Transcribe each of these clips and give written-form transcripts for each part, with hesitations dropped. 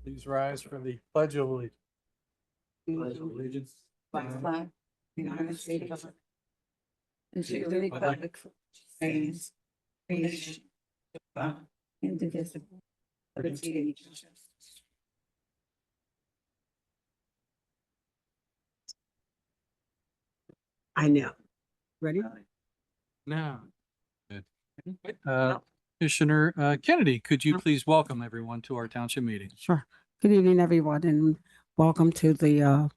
Please rise for the pledge of allegiance. Pledge of allegiance. Flag, United States of America. And to the republic for which it stands, one nation, indivisible, liberty and justice. I know. Ready? Now. Commissioner Kennedy, could you please welcome everyone to our township meeting? Sure. Good evening, everyone, and welcome to the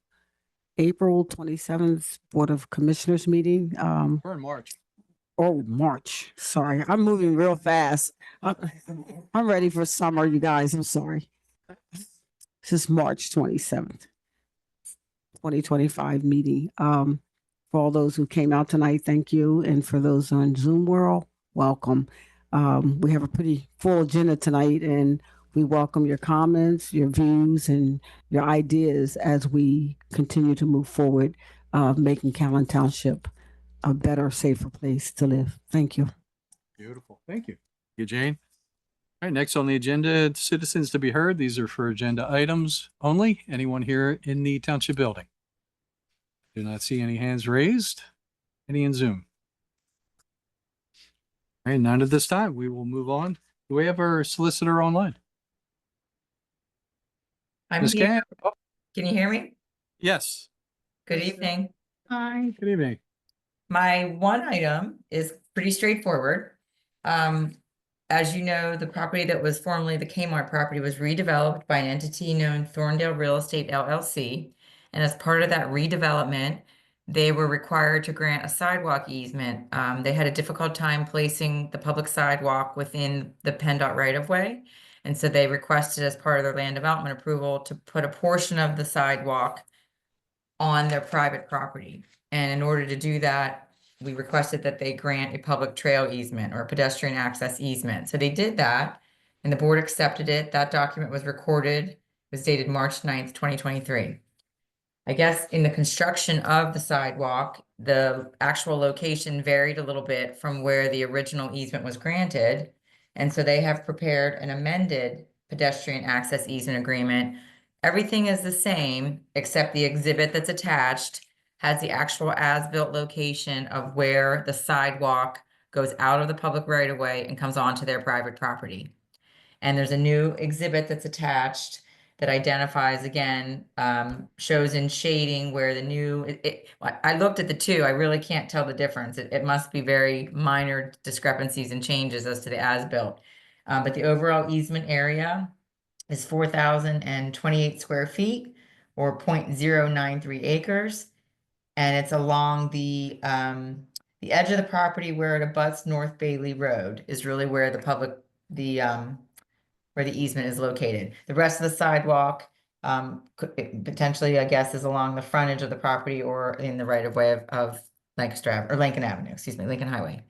April 27th Board of Commissioners meeting. We're in March. Oh, March. Sorry, I'm moving real fast. I'm ready for summer, you guys. I'm sorry. This is March 27th, 2025 meeting. For all those who came out tonight, thank you. And for those on Zoom world, welcome. We have a pretty full agenda tonight, and we welcome your comments, your views, and your ideas as we continue to move forward, making Callan Township a better, safer place to live. Thank you. Beautiful. Thank you. You, Jane. All right, next on the agenda, citizens to be heard. These are for agenda items only. Anyone here in the township building? Do not see any hands raised. Any in Zoom? All right, none at this time. We will move on. Do we have our solicitor online? I'm Ms. here. Can? Oh, Can you hear me? yes. Good evening. Hi. Good evening. My one item is pretty straightforward. As you know, the property that was formerly the Kmart property was redeveloped by an entity known Thorndale Real Estate LLC. And as part of that redevelopment, they were required to grant a sidewalk easement. They had a difficult time placing the public sidewalk within the PennDOT right-of-way. And so they requested, as part of their land development approval, to put a portion of the sidewalk on their private property. And in order to do that, we requested that they grant a public trail easement or a pedestrian access easement. So they did that, and the board accepted it. That document was recorded. It was dated March 9th, 2023. I guess in the construction of the sidewalk, the actual location varied a little bit from where the original easement was granted. And so they have prepared an amended pedestrian access easement agreement. Everything is the same, except the exhibit that's attached has the actual as-built location of where the sidewalk goes out of the public right-of-way and comes onto their private property. And there's a new exhibit that's attached that identifies, again, shows in shading where the new, I looked at the two, I really can't tell the difference. It must be very minor discrepancies and changes as to the as-built. But the overall easement area is 4,028 square feet or 0.093 acres. And it's along the edge of the property where it abuts North Bailey Road is really where where the easement is located. The rest of the sidewalk could potentially, I guess, is along the frontage of the property or in the right of way of Lancaster or Lincoln Avenue, excuse me, Lincoln Highway.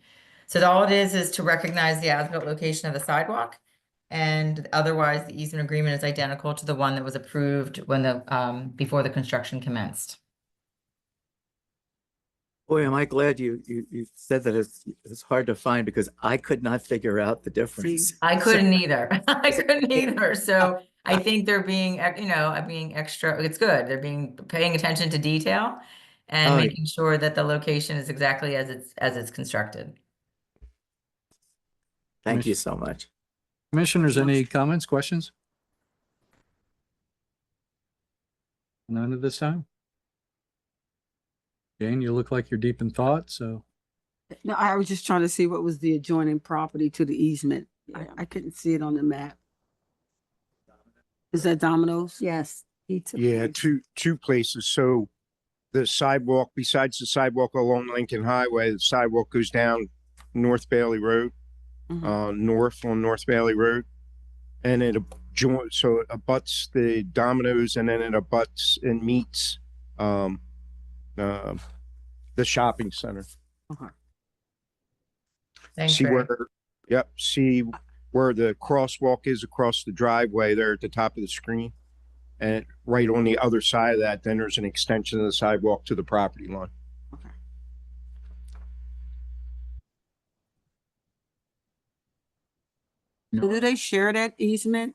So all it is to recognize the as-built location of the sidewalk. And otherwise, the easement agreement is identical to the one that was approved when before the construction commenced. Boy, am I glad you said that it's hard to find because I could not figure out the difference. I couldn't either. I couldn't either. So I think they're being, being extra, it's good. They're paying attention to detail and Oh, making sure that the location is exactly as it's constructed. Thank you so much. Commissioners, any comments, questions? None at this time? Jane, you look like you're deep in thought, so. No, I was just trying to see what was the adjoining property to the easement. I couldn't see it on the map. Is that Domino's? Yes. Pizza Yeah, place. two places. So the sidewalk, besides the sidewalk along Lincoln Highway, the sidewalk goes down North Bailey Road, north on North Bailey Road. And it so it abuts the Domino's and then it abuts and meets the shopping center. Thanks, See Ray. see where the crosswalk is across the driveway there at the top of the screen. And right on the other side of that, then there's an extension of the sidewalk to the property line. Okay. So do they share that easement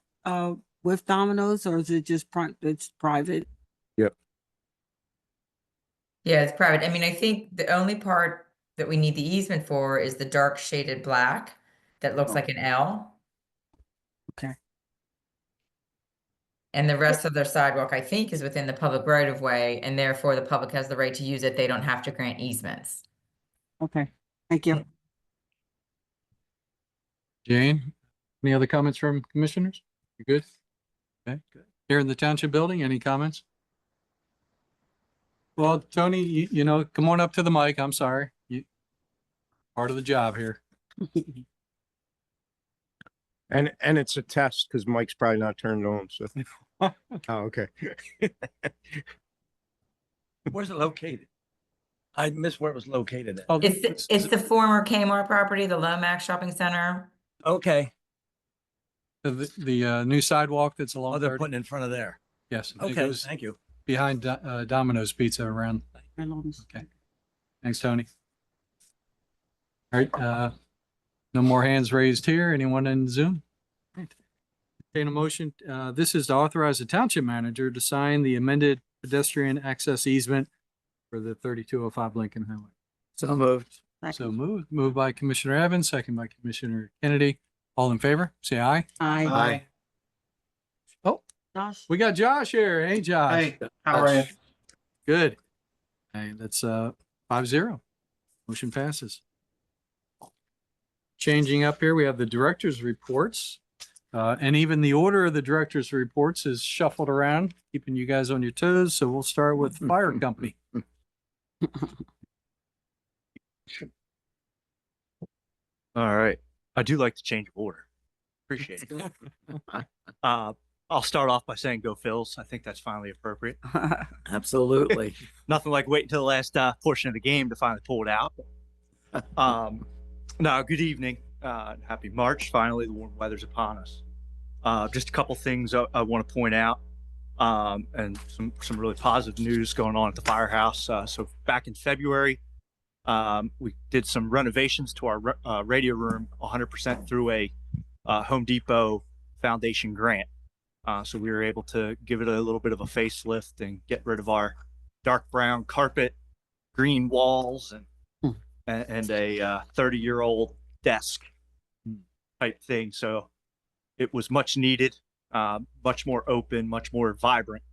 with Domino's or is it just it's private? Yeah, it's private. I mean, I think the only part that we need the easement for is the dark shaded black that looks Oh. like an L. Okay. And the rest of their sidewalk, I think, is within the public right of way, and therefore the public has the right to use it. They don't have to grant easements. Okay. Thank you. Jane, any other comments from commissioners? You good? Okay, good. Here in the township building, any comments? Well, Tony, you know, come on up to the mic. I'm sorry. You part of the job here. And it's a test because Mike's probably not turned on, so. Oh, okay. Where's it located? I missed where it was located at. Oh, It's the former Kmart property, the Lomax Shopping Center. Okay. the new sidewalk that's Oh, along they're 30. putting in front of there. Yes. It Okay, goes thank you. behind Domino's Pizza around. Okay. Thanks, Tony. All right. No more hands raised here. Anyone in Zoom? Right. Entertain a motion. This is to authorize the township manager to sign the amended pedestrian access easement for the 3205 Lincoln Highway. So moved. So moved by Commissioner Evans, second by Commissioner Kennedy. All in favor, say aye. Aye. Oh, Josh? we got Josh here. Hey, Josh. Hey, how are you? Good. Hey, that's 5-0. Motion passes. Changing up here, we have the director's reports. And even the order of the director's reports is shuffled around, keeping you guys on your toes. So we'll start with fire company. All right. I do like the change of order. Appreciate it. I'll start off by saying go Phils. I think that's finally appropriate. Absolutely. Nothing like waiting until the last portion of the game to finally pull it out. No, good evening. Happy March. Finally, the warm weather's upon us. Just a couple things I want to point out, and some really positive news going on at the firehouse. So back in February, we did some renovations to our radio room 100% through a Home Depot Foundation grant. So we were able to give it a little bit of a facelift and get rid of our dark brown carpet, green walls, and a 30-year-old desk type thing. So it was much needed, much more open, much more vibrant.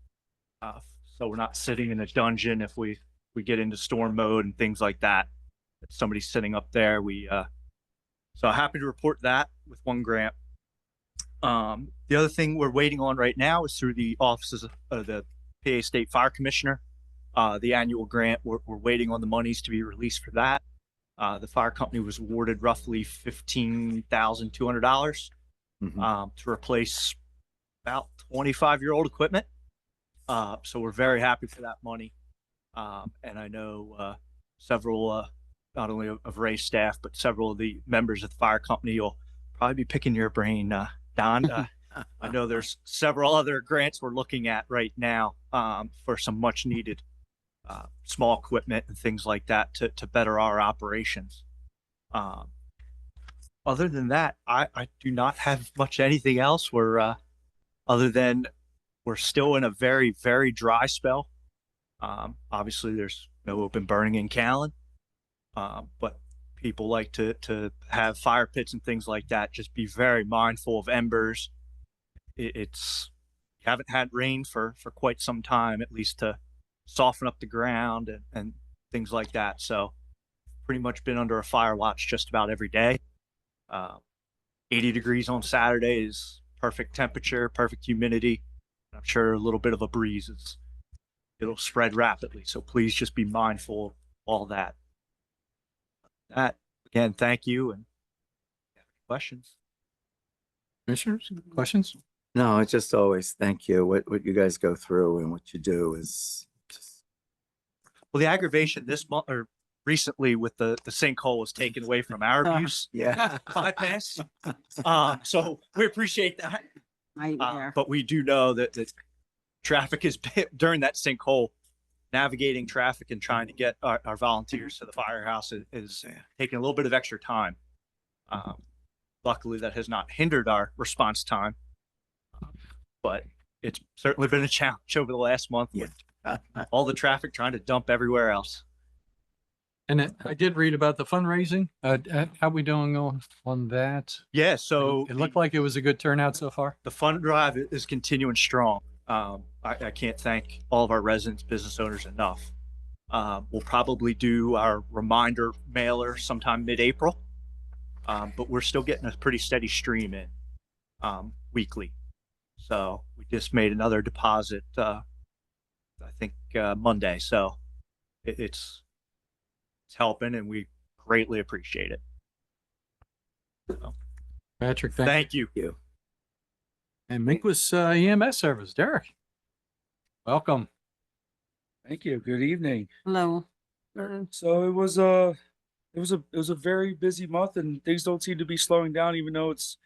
So we're not sitting in a dungeon if we get into storm mode and things like that. If somebody's sitting up there. So happy to report that with one grant. The other thing we're waiting on right now is through the offices of the PA State Fire Commissioner. The annual grant, we're waiting on the monies to be released for that. The fire company was awarded roughly $15,200 to replace about 25-year-old equipment. So we're very happy for that money. And I know several, not only of Ray's staff, but several of the members of the fire company will probably be picking your brain, Don. I know there's several other grants we're looking at right now for some much needed small equipment and things like that to better our operations. Other than that, I do not have much anything else. We're other than we're still in a very, very dry spell. Obviously there's no open burning in Callan, but people like to have fire pits and things like that. Just be very mindful of embers. It's you haven't had rain for quite some time, at least to soften up the ground and things like that. So pretty much been under a fire watch just about every day. 80 degrees on Saturday is perfect temperature, perfect humidity. I'm sure a little bit of a breeze it'll spread rapidly. So please just be mindful of all that. That again, thank you. And questions? Commissioners, questions? No, it's just always thank you. What you guys go through and what you do is just Well, the aggravation this month or recently with the sinkhole was taken away from our abuse yeah. bypass. So we appreciate that. Nightmare. But we do know that traffic is during that sinkhole, navigating traffic and trying to get our volunteers to the firehouse is taking a little bit of extra time. Luckily, that has not hindered our response time. but it's certainly been a challenge over the last month with all the traffic trying to dump everywhere else. And I did read about the fundraising. How we doing on that? Yeah, so It looked like it was a good turnout so far. the fund drive is continuing strong. I can't thank all of our residents, business owners enough. We'll probably do our reminder mailer sometime mid-April, but we're still getting a pretty steady stream in weekly. So we just made another deposit, I think Monday. So it's helping, and we greatly appreciate it. So, Patrick, thank you. And Minquist EMS service, Derek. Welcome. Thank you. Good evening. Hello. So it was a very busy month, and things don't seem to be slowing down, even though it's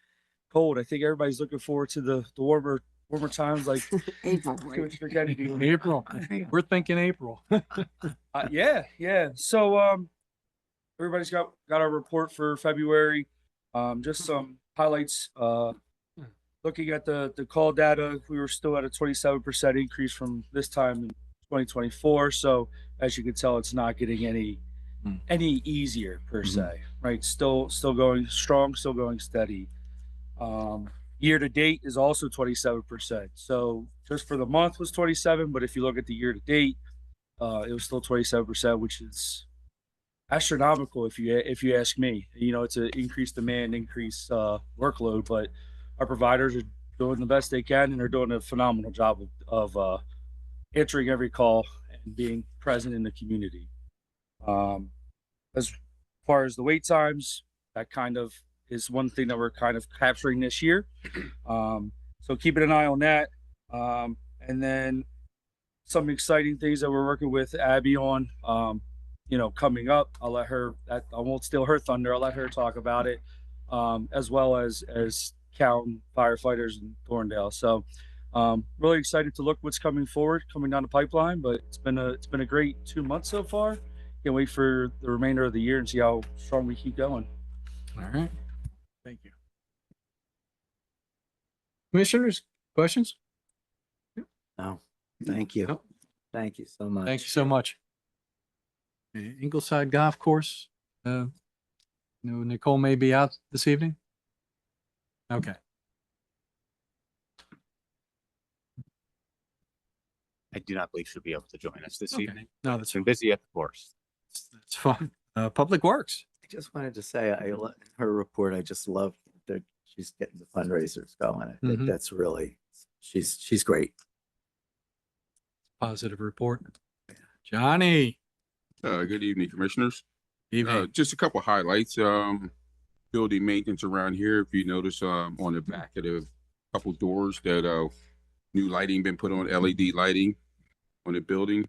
cold. I think everybody's looking forward to the warmer times, like April. Coach Kennedy. April. We're thinking April. Yeah. So everybody's got our report for February. Just some highlights. Looking at the call data, we were still at a 27% increase from this time in 2024. So as you can tell, it's not getting any easier per se, right? Still going strong, still going steady. Year to date is also 27%. So just for the month was 27, but if you look at the year to date, it was still 27%, which is astronomical if you ask me. You know, it's an increased demand, increased workload, but our providers are doing the best they can, and they're doing a phenomenal job of answering every call and being present in the community. As far as the wait times, that kind of is one thing that we're kind of capturing this year. So keeping an eye on that. And then some exciting things that we're working with Abby on, coming up. I won't steal her thunder. I'll let her talk about it, as well as Cowan firefighters in Thorndale. So really excited to look what's coming down the pipeline, but it's been a great 2 months so far. Can't wait for the remainder of the year and see how strong we keep going. All right. Thank you. Commissioners, questions? No, thank you. No. Thank you so much. Thank you so much. Ingleside Golf Course. Nicole may be out this evening. Okay. I do not believe she'll be able to join us this Okay. evening. No, that's Been busy at the course. That's fine. Public Works. I just wanted to say, her report, I just love that she's getting the fundraisers going. I think Mhm. that's really, she's great. Positive report. Johnny. Good evening, commissioners. Evening. Just a couple highlights. Building maintenance around here. If you notice, on the back of the couple doors that new lighting been put on, LED lighting on the building.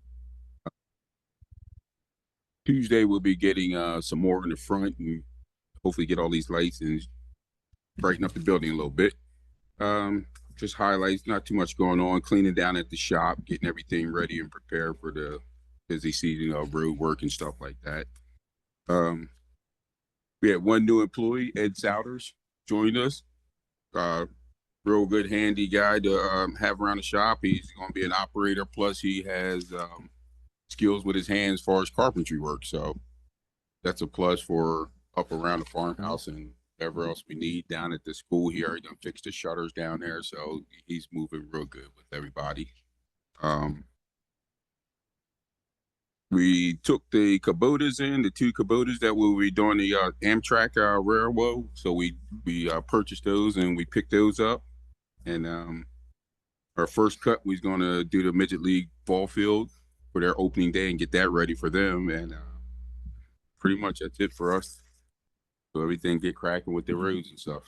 Tuesday we'll be getting some more in the front and hopefully get all these lights and brighten up the building a little bit. Just highlights, not too much going on. Cleaning down at the shop, getting everything ready and prepared for the busy season of road work and stuff like that. We had one new employee, Ed Souders, joined us. Real good, handy guy to have around the shop. He's going to be an operator. Plus, he has skills with his hands as far as carpentry work. So that's a plus for up around the farmhouse and whatever else we need down at the school here. He done fixed the shutters down there. So he's moving real good with everybody. We took the Kubotas the two Kubotas that will be doing the Amtrak railroad. So we purchased those and we picked those up. And our first cut, we're going to do the Midget League ball field for their opening day and get that ready for them. And pretty much that's it for us. So everything get cracking with the roads and stuff.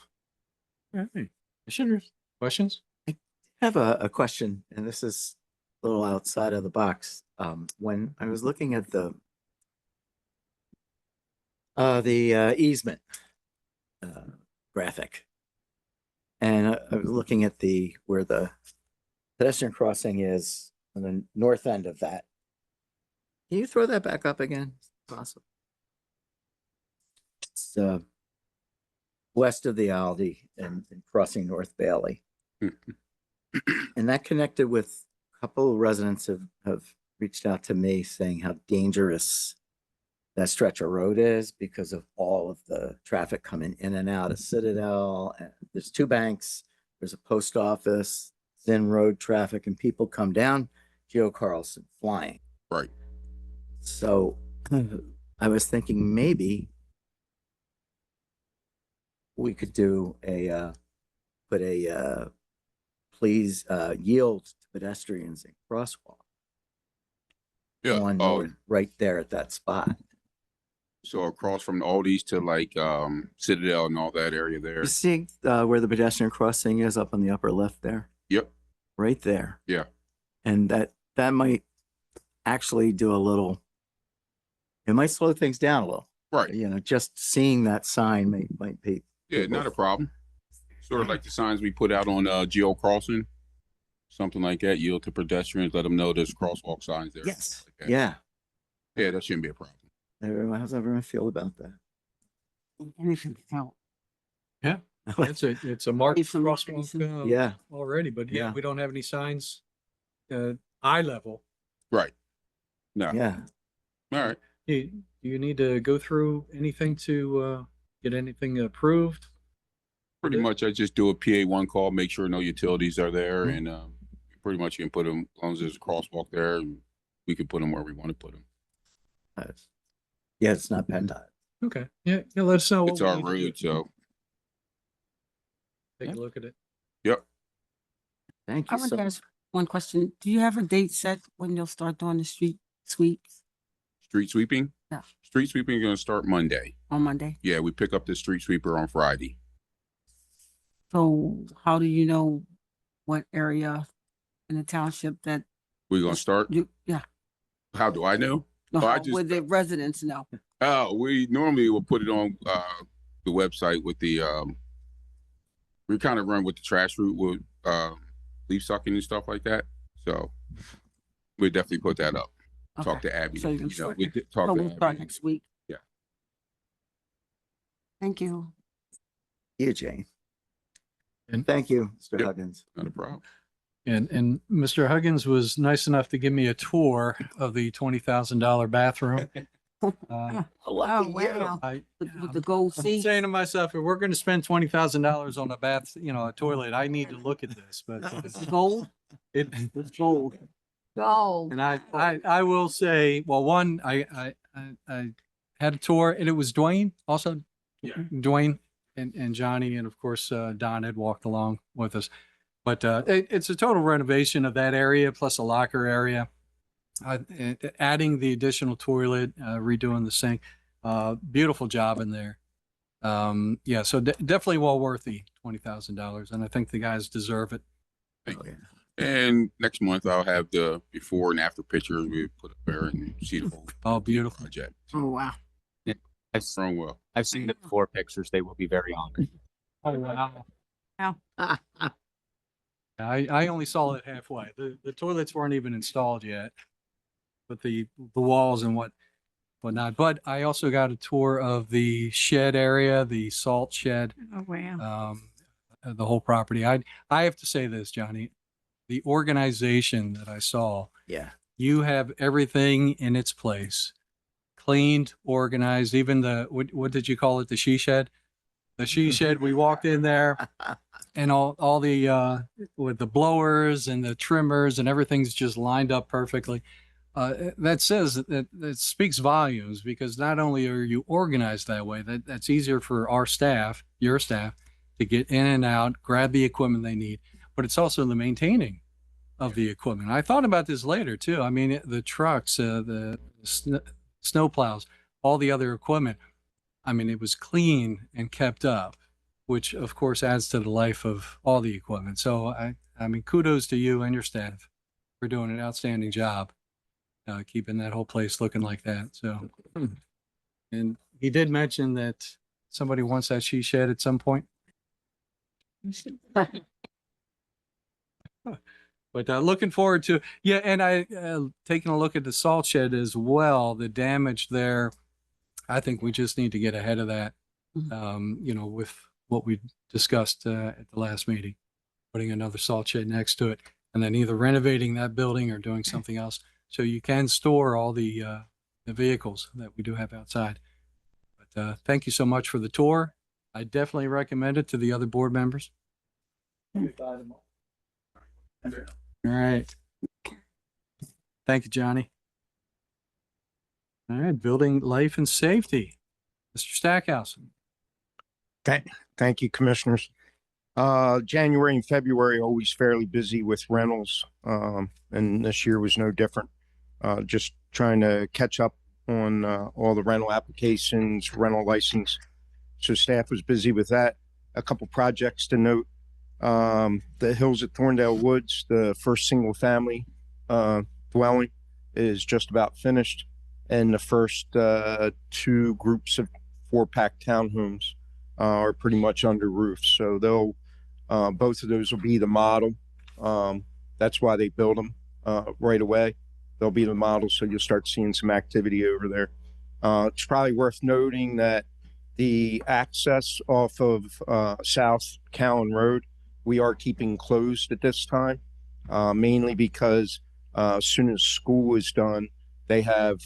All right. Commissioners, questions? I have a question, and this is a little outside of the box. When I was looking at the easement graphic, and I was looking at where the pedestrian crossing is on the north end of that. Can you throw that back up again? Possible. It's west of the Aldi and crossing North Bailey. And that connected with a couple of residents have reached out to me saying how dangerous that stretch of road is because of all of the traffic coming in and out of Citadel. And there's two banks, there's a post office, thin road traffic, and people come down Geo Carlson flying. Right. So I was thinking maybe we could do put a please yield to pedestrians and crosswalk Yeah. on North, right there at that spot. So across from Aldi's to like Citadel and all that area there. You see where the pedestrian crossing is up on the upper left there? Yep. Right there. Yeah. And that might actually do a little, it might slow things down a little. Right. You know, just seeing that sign might be. Yeah, not a problem. Sort of like the signs we put out on Geo Carlson, something like that. Yield to pedestrians, let them know there's crosswalk signs there. Yes. Like that. Yeah. Yeah, that shouldn't be a problem. How's everyone feel about that? Anything to help. It's a marked Need some crosswalk reason. Yeah. already, but yeah, Yeah. we don't have any signs eye level. Right. No. Yeah. All right. Do you need to go through anything to get anything approved? Pretty much, I just do a PA1 call, make sure no utilities are there, Mm-hmm. and pretty much you can put them as long as there's a crosswalk there, and we can put them where we want to put them. Yeah, it's not PennDOT. Okay, yeah, let us know. what It's we our need to do. road, so Take Yeah. a look at it. yep. Thank I you want so to ask one question. Do you have a date set when you'll start doing the street sweeps Street sweeping. Yeah. Street sweeping is going to start Monday. on Monday? Yeah, we pick up the street sweeper on Friday. So how do you know what area in the township that We're going to start. yeah. How do I know? No, Oh, I how just- would the residents know? We normally will put it on the website with the we kind of run with the trash route with leaf sucking and stuff like that. So we definitely put that up. Talk Okay. to Abby. So you can You know, start- we did talk So to we'll start Abby. next week. Yeah. Thank you. you, Jane. And- Thank you, Mr. Yep. Huggins. Not a problem. And Mr. Huggins was nice enough to give me a tour of the $20,000 bathroom. Oh, wow. With the gold I'm seats. saying to myself, if we're going to spend $20,000 on a bath, a toilet, I need to look at this, but It's gold. it, It's gold. Gold. and I will say, well, one, I had a tour and it was Dwayne also. Yeah. Dwayne and Johnny, and of course, Don had walked along with us. But it's a total renovation of that area plus a locker area. Adding the additional toilet, redoing the sink, beautiful job in there. Yeah, so definitely well worth the $20,000, and I think the guys deserve it. Thank you. And next month I'll have the before and after pictures we put up there and see the whole Oh, beautiful. project. Oh, wow. Growing well. I've seen the before pictures. They will be very honored. Oh, wow. Wow. I only saw it halfway. The toilets weren't even installed yet, but the walls and whatnot. But I also got a tour of the shed area, the salt shed, Oh, wow. the whole property. I have to say this, Johnny, the organization that I saw, Yeah. you have everything in its place, cleaned, organized, even what did you call it? The she shed? The she shed, we walked in there and all the, with the blowers and the trimmers and everything's just lined up perfectly. That says that speaks volumes, because not only are you organized that way, that's easier for our staff, your staff, to get in and out, grab the equipment they need, but it's also the maintaining of the equipment. I thought about this later too. I mean, the trucks, the snow plows, all the other equipment. I mean, it was clean and kept up, which of course adds to the life of all the equipment. So I mean, kudos to you and your staff for doing an outstanding job, keeping that whole place looking like that. So, and he did mention that somebody wants that she shed at some point. But looking forward to, yeah, and I taking a look at the salt shed as well, the damage there. I think we just need to get ahead of that, with what we discussed at the last meeting. putting another salt shed next to it, and then either renovating that building or doing something else. So you can store all the vehicles that we do have outside. But thank you so much for the tour. I definitely recommend it to the other board members. All right. Thank you, Johnny. All right, building life and safety. Mr. Stackhouse. Thank you, commissioners. January and February always fairly busy with rentals, and this year was no different. Just trying to catch up on all the rental applications, rental license. So staff was busy with that. A couple projects to note. The Hills at Thorndale Woods, the first single family dwelling is just about finished. And the first two groups of 4-pack townhomes are pretty much under roof. So they'll both of those will be the model. That's why they build them right away. They'll be the model, so you'll start seeing some activity over there. It's probably worth noting that the access off of South Cowan Road, we are keeping closed at this time, mainly because as soon as school is done, they have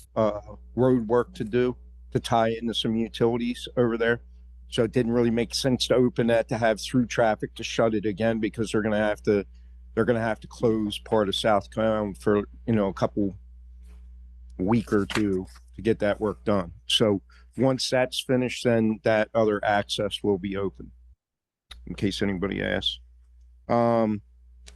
road work to do to tie into some utilities over there. So it didn't really make sense to open that, to have through traffic, to shut it again, because they're going to have to close part of South Cowan for, a couple week or two to get that work done. So once that's finished, then that other access will be open, in case anybody asks.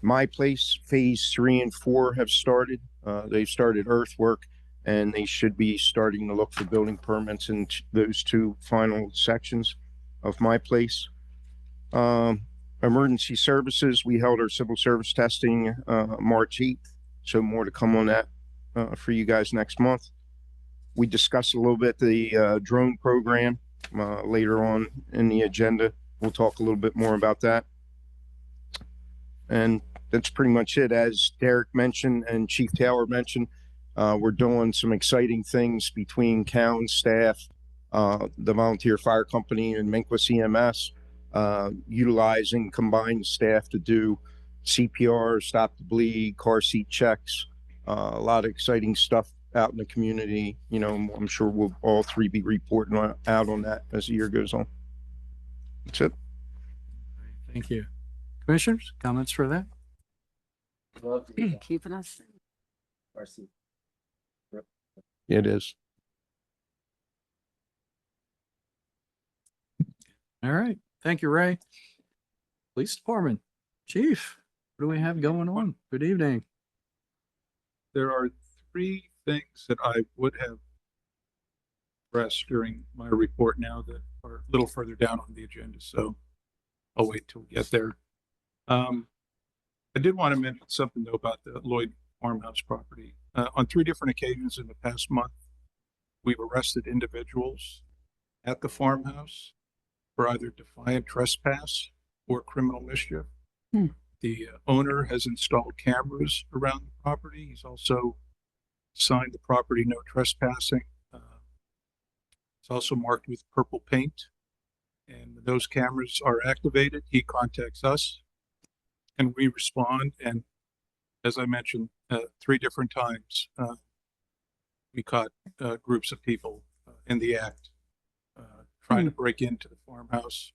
My Place phase 3 and 4 have started. They've started earthwork, and they should be starting to look for building permits in those two final sections of My Place. Emergency services, we held our civil service testing March 8th, so more to come on that for you guys next month. We discussed a little bit the drone program later on in the agenda. We'll talk a little bit more about that. And that's pretty much it. As Derek mentioned and Chief Taylor mentioned, we're doing some exciting things between Cowan staff, the volunteer fire company, and Minquist EMS, utilizing combined staff to do CPR, stop the bleed, car seat checks, a lot of exciting stuff out in the community. I'm sure we'll all three be reporting out on that as the year goes on. That's it. Thank you. Commissioners, comments for that? Keeping us. It is. All right. Thank you, Ray. Police Department, Chief, what do we have going on? Good evening. There are 3 things that I would have addressed during my report now that are a little further down on the agenda, so I'll wait till we get there. I did want to mention something though about the Lloyd farmhouse property. On 3 different occasions in the past month, we've arrested individuals at the farmhouse for either defiant trespass or criminal mischief. The owner has installed cameras around the property. He's also signed the property no trespassing. It's also marked with purple paint. And when those cameras are activated, he contacts us and we respond. And as I mentioned, 3 different times, we caught groups of people in the act trying to break into the farmhouse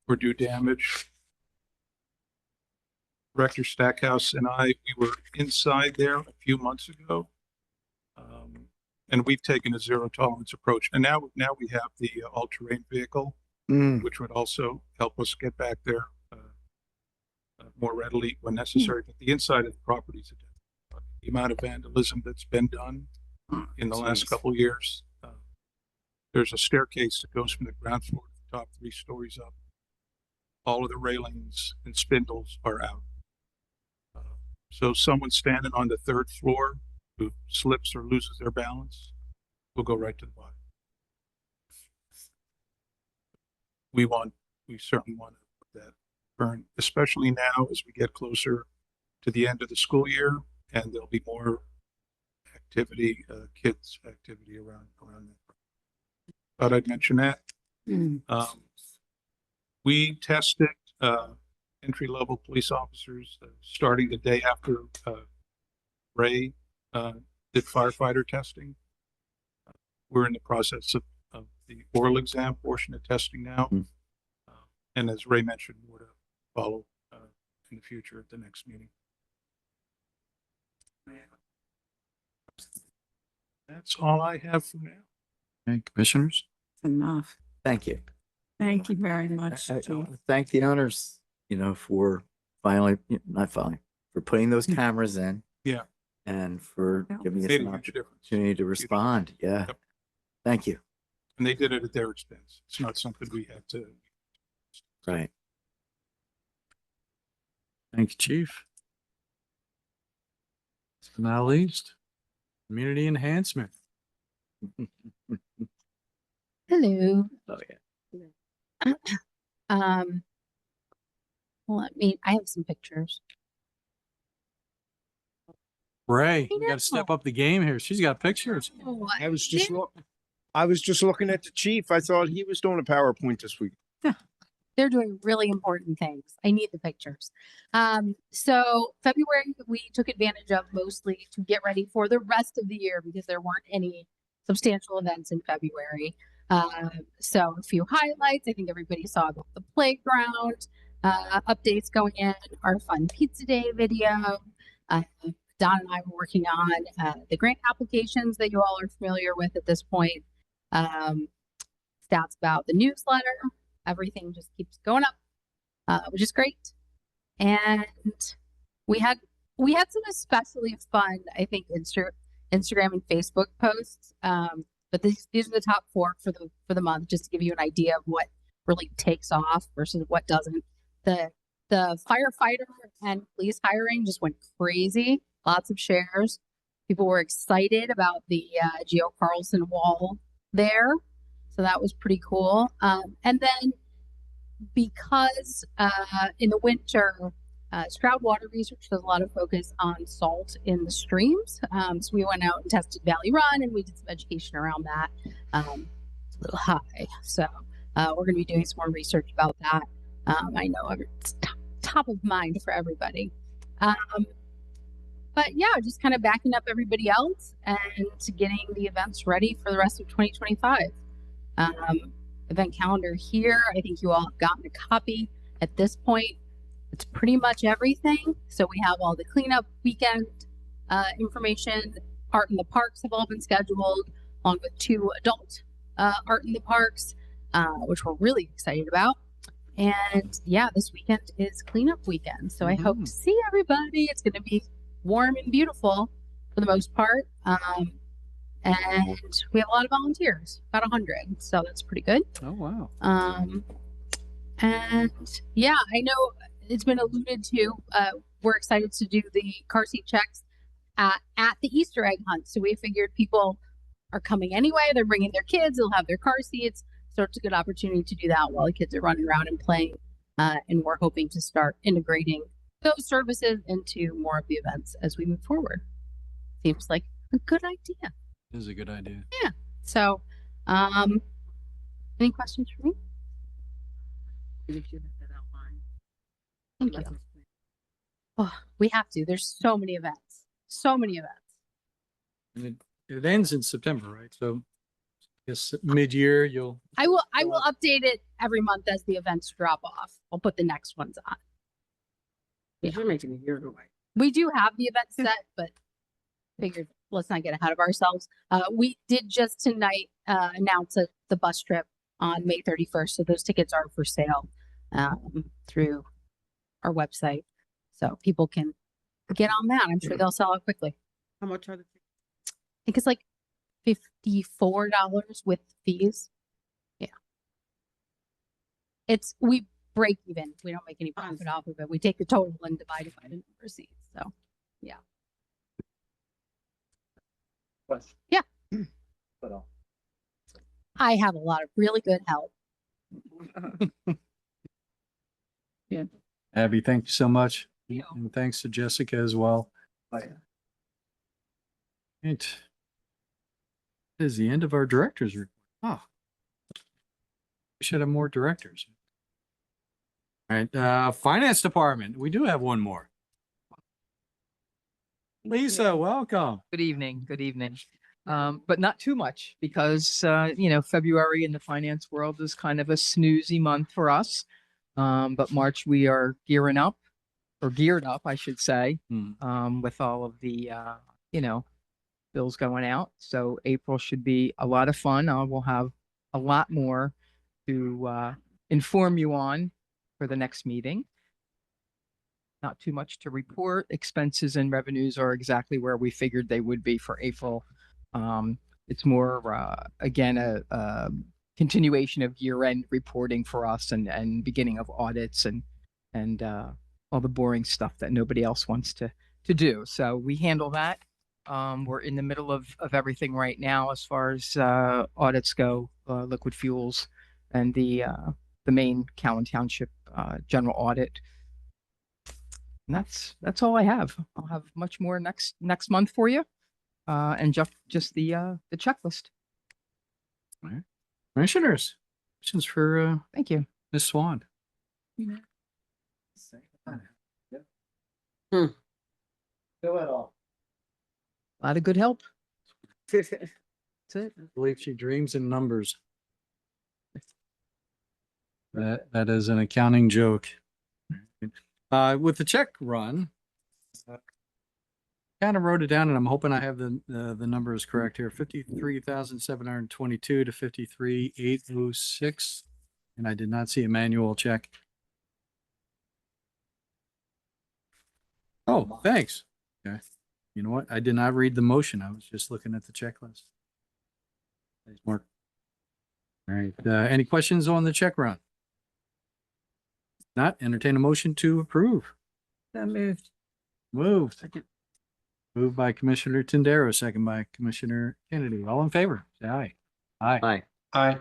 or do damage. Director Stackhouse and I, we were inside there a few months ago, and we've taken a zero tolerance approach. And now we have the all-terrain vehicle, which would also help us get back there more readily when necessary. But the inside of the property is the amount of vandalism that's been done in the last couple of years. There's a staircase that goes from the ground floor to the top 3 stories up. All of the railings and spindles are out. So someone standing on the 3rd floor who slips or loses their balance will go right to the bottom. We certainly want to put that burn, especially now as we get closer to the end of the school year, and there'll be more activity, kids activity around that. Thought I'd mention that. We tested entry-level police officers, starting the day after Ray did firefighter testing. We're in the process of the oral exam portion of testing now. Hmm. And as Ray mentioned, more to follow in the future at the next meeting. That's all I have for now. Okay, commissioners? Enough. Thank you. Thank you very much. I Chief. wanna thank the owners, for finally, not finally, for putting those cameras in. Yeah. And for Yeah. giving us Made an a huge difference. opportunity to respond. Yeah. Yep. Thank you. And they did it at their expense. It's not something we had to. Right. Thank you, Chief. Last but not least, community enhancement. Hello. Oh, yeah. I have some pictures. Ray, I you got to step know. up the game here. She's got pictures. Oh, I was just looking at the chief. I thought he was doing a PowerPoint this week. they're doing really important things. I need the pictures. So February, we took advantage of mostly to get ready for the rest of the year because there weren't any substantial events in February. So a few highlights. I think everybody saw about the playground, updates going in, our fun pizza day video. Don and I were working on the grant applications that you all are familiar with at this point. Stats about the newsletter. Everything just keeps going up, which is great. And we had some especially fun, I think, Instagram and Facebook posts. But these are the top 4 for the month, just to give you an idea of what really takes off versus what doesn't. The firefighter and police hiring just went crazy. Lots of shares. People were excited about the Geo Carlson wall there. So that was pretty cool. And then because in the winter, Stroud Water Research does a lot of focus on salt in the streams. So we went out and tested Valley Run and we did some education around that. It's a little high. So we're going to be doing some more research about that. I know it's top of mind for everybody. But yeah, just kind of backing up everybody else and getting the events ready for the rest of 2025. Event calendar here. I think you all have gotten a copy at this point. It's pretty much everything. So we have all the cleanup weekend information. Art in the parks have all been scheduled, along with 2 adult art in the parks, which we're really excited about. And yeah, this weekend is cleanup weekend. So I hope to see everybody. It's going to be warm and beautiful for the most part. And we have a lot of volunteers, about 100. So that's pretty good. Oh, wow. And yeah, I know it's been alluded to. We're excited to do the car seat checks at the Easter egg hunt. So we figured people are coming anyway. They're bringing their kids. They'll have their car seats. So it's a good opportunity to do that while the kids are running around and playing. And we're hoping to start integrating those services into more of the events as we move forward. Seems like a good idea. It is a good idea. Yeah. So, any questions for me? Thank you. Oh, we have to. There's so many events. So many events. And it ends in September, right? So I guess mid-year you'll. I will update it every month as the events drop off. I'll put the next ones on. Yeah. You're making it year away. We do have the event set, but figured let's not get ahead of ourselves. We did just tonight announce the bus trip on May 31st. So those tickets are for sale through our website. So people can get on that. I'm sure they'll sell out quickly. How much are the tickets? I think it's like $54 with fees. Yeah. We break even. We don't make any profit off of it. We take the total and divide it by the number of seats. So yeah. Yeah. I have a lot of really good help. Yeah. Abby, thank you so much. Yeah. And thanks to Jessica as well. Right. It is the end of our directors report. Oh. We should have more directors. All right, Finance Department, we do have one more. Lisa, welcome. Good evening. Good evening. But not too much because, February in the finance world is kind of a snoozy month for us. But March, we are geared up, I should say, with all of the, bills going out. So April should be a lot of fun. I will have a lot more to inform you on for the next meeting. Not too much to report. Expenses and revenues are exactly where we figured they would be for April. It's more, again, a continuation of year-end reporting for us and beginning of audits and all the boring stuff that nobody else wants to do. So we handle that. We're in the middle of everything right now as far as audits go, liquid fuels and the main Cowan Township general audit. And that's all I have. I'll have much more next month for you, and just the checklist. All right. Commissioners, questions for Thank you. Ms. Swan? Hmm. Go at all. A lot of good help. Mm-hmm. That's it. I believe she dreams in numbers. That is an accounting joke. With the check run, kind of wrote it down, and I'm hoping I have the numbers correct here. 53,722 to 53,806, and I did not see a manual check. Oh, thanks. Okay. You know what? I did not read the motion. I was just looking at the checklist. Thanks, Mark. All right. Any questions on the check run? Not entertain a motion to approve. That moved. Moved. Second. Moved by Commissioner Tindaro, second by Commissioner Kennedy. All in favor, say aye. Aye. Aye. Aye.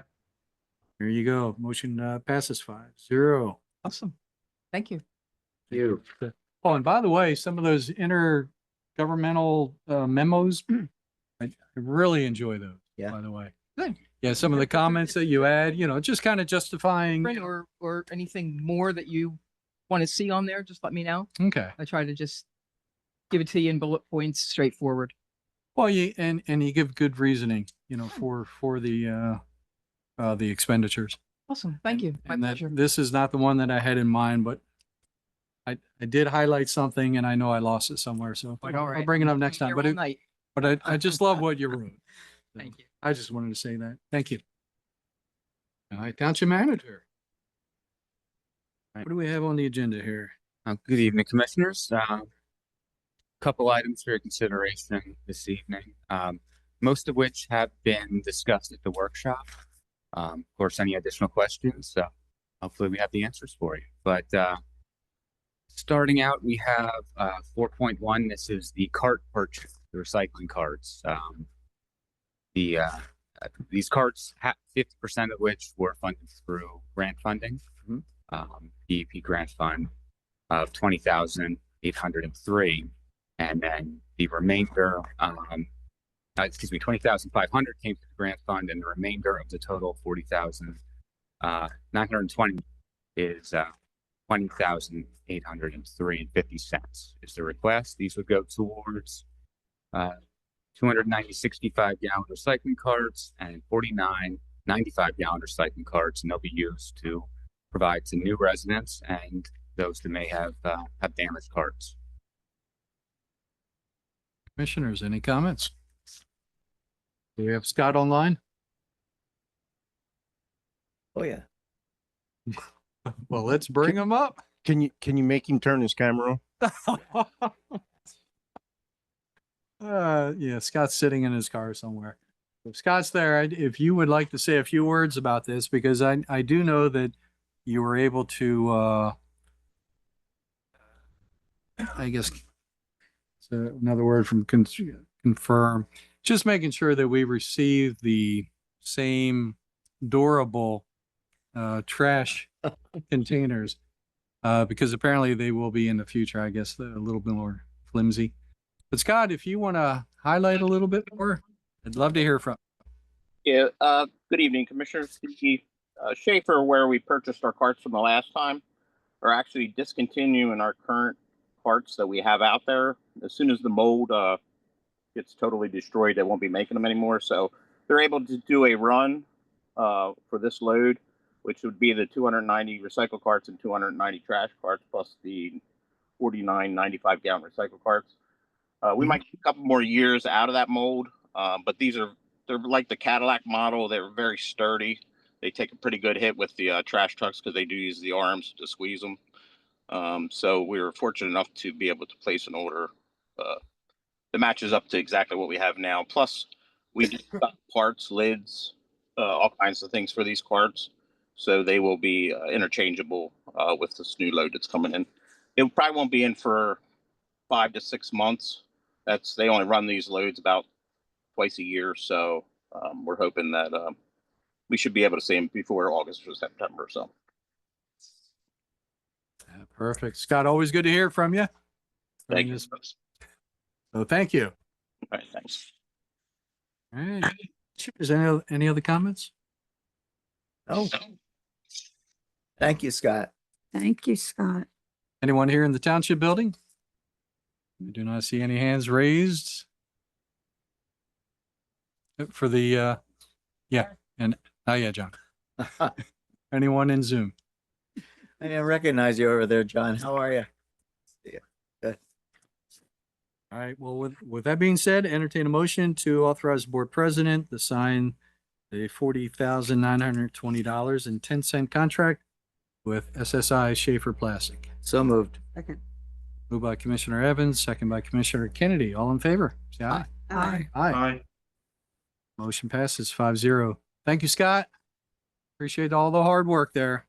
There you go. Motion passes 5-0. Awesome. Thank you. You. Oh, and by the way, some of those intergovernmental memos, I really enjoy those. Yeah. By the way. Good. Yeah, some of the comments that you add, just kind of justifying. Or anything more that you want to see on there, just let me know. Okay. I try to just give it to you in bullet points, straightforward. Well, you give good reasoning, for the expenditures. Awesome. Thank you. My And that pleasure. this is not the one that I had in mind, but I did highlight something and I know I lost it somewhere. So Quite all I'll right. bring it up I'm next time. here But all night. I just love what you wrote. Thank you. I just wanted to say that. Thank you. All right, Township Manager. What do we have on the agenda here? Good evening, Commissioners. Couple items for your consideration this evening, most of which have been discussed at the workshop. Of course, any additional questions, hopefully we have the answers for you. But starting out, we have 4.1. This is the cart purchase, the recycling carts. These carts, 50% of which were funded through grant funding, DEP grant fund of 20,803, and then the remainder, 20,500 came to the grant fund, and the remainder of the total 40,920 is 20,803.50 is the request. These would go towards 290 65-gallon recycling carts and 49 95-gallon recycling carts, and they'll be used to provide to new residents and those that may have damaged carts. Commissioners, any comments? Do we have Scott online? Oh, yeah. Well, let's bring him up. Can you make him turn his camera on? Yeah, Scott's sitting in his car somewhere. If Scott's there, if you would like to say a few words about this, because I do know that you were able to, I guess, it's another word from confirm, just making sure that we receive the same durable trash containers, because apparently they will be in the future, I guess, a little bit more flimsy. But Scott, if you want to highlight a little bit more, I'd love to hear from you. Good evening, Commissioners. The Schaefer, where we purchased our carts from the last time, are actually discontinuing our current parts that we have out there. As soon as the mold gets totally destroyed, they won't be making them anymore. So they're able to do a run for this load, which would be the 290 recycle carts and 290 trash carts, plus the 49 95-gallon recycle carts. We might get a couple more years out of that mold, but they're like the Cadillac model. They're very sturdy. They take a pretty good hit with the trash trucks because they do use the arms to squeeze them. So we were fortunate enough to be able to place an order that matches up to exactly what we have now. Plus, we do parts, lids, all kinds of things for these carts. So they will be interchangeable with this new load that's coming in. It probably won't be in for 5 to 6 months. They only run these loads about twice a year. So we're hoping that we should be able to see them before August or September. So. Yeah, perfect. Scott, always good to hear from you. Thank you. So thank you. All right, thanks. All right. Is any other comments? Oh, thank you, Scott. Thank you, Scott. Anyone here in the township building? I do not see any hands raised. For the, John. Anyone in Zoom? I didn't recognize you over there, John. How are you? Good. All right, well, with that being said, entertain a motion to authorize the board president to sign the $40,920.10 contract with SSI Schaefer Plastic. So moved. Second. Moved by Commissioner Evans, second by Commissioner Kennedy. All in favor? Say aye. Aye. Aye. Motion passes 5-0. Thank you, Scott. Appreciate all the hard work there.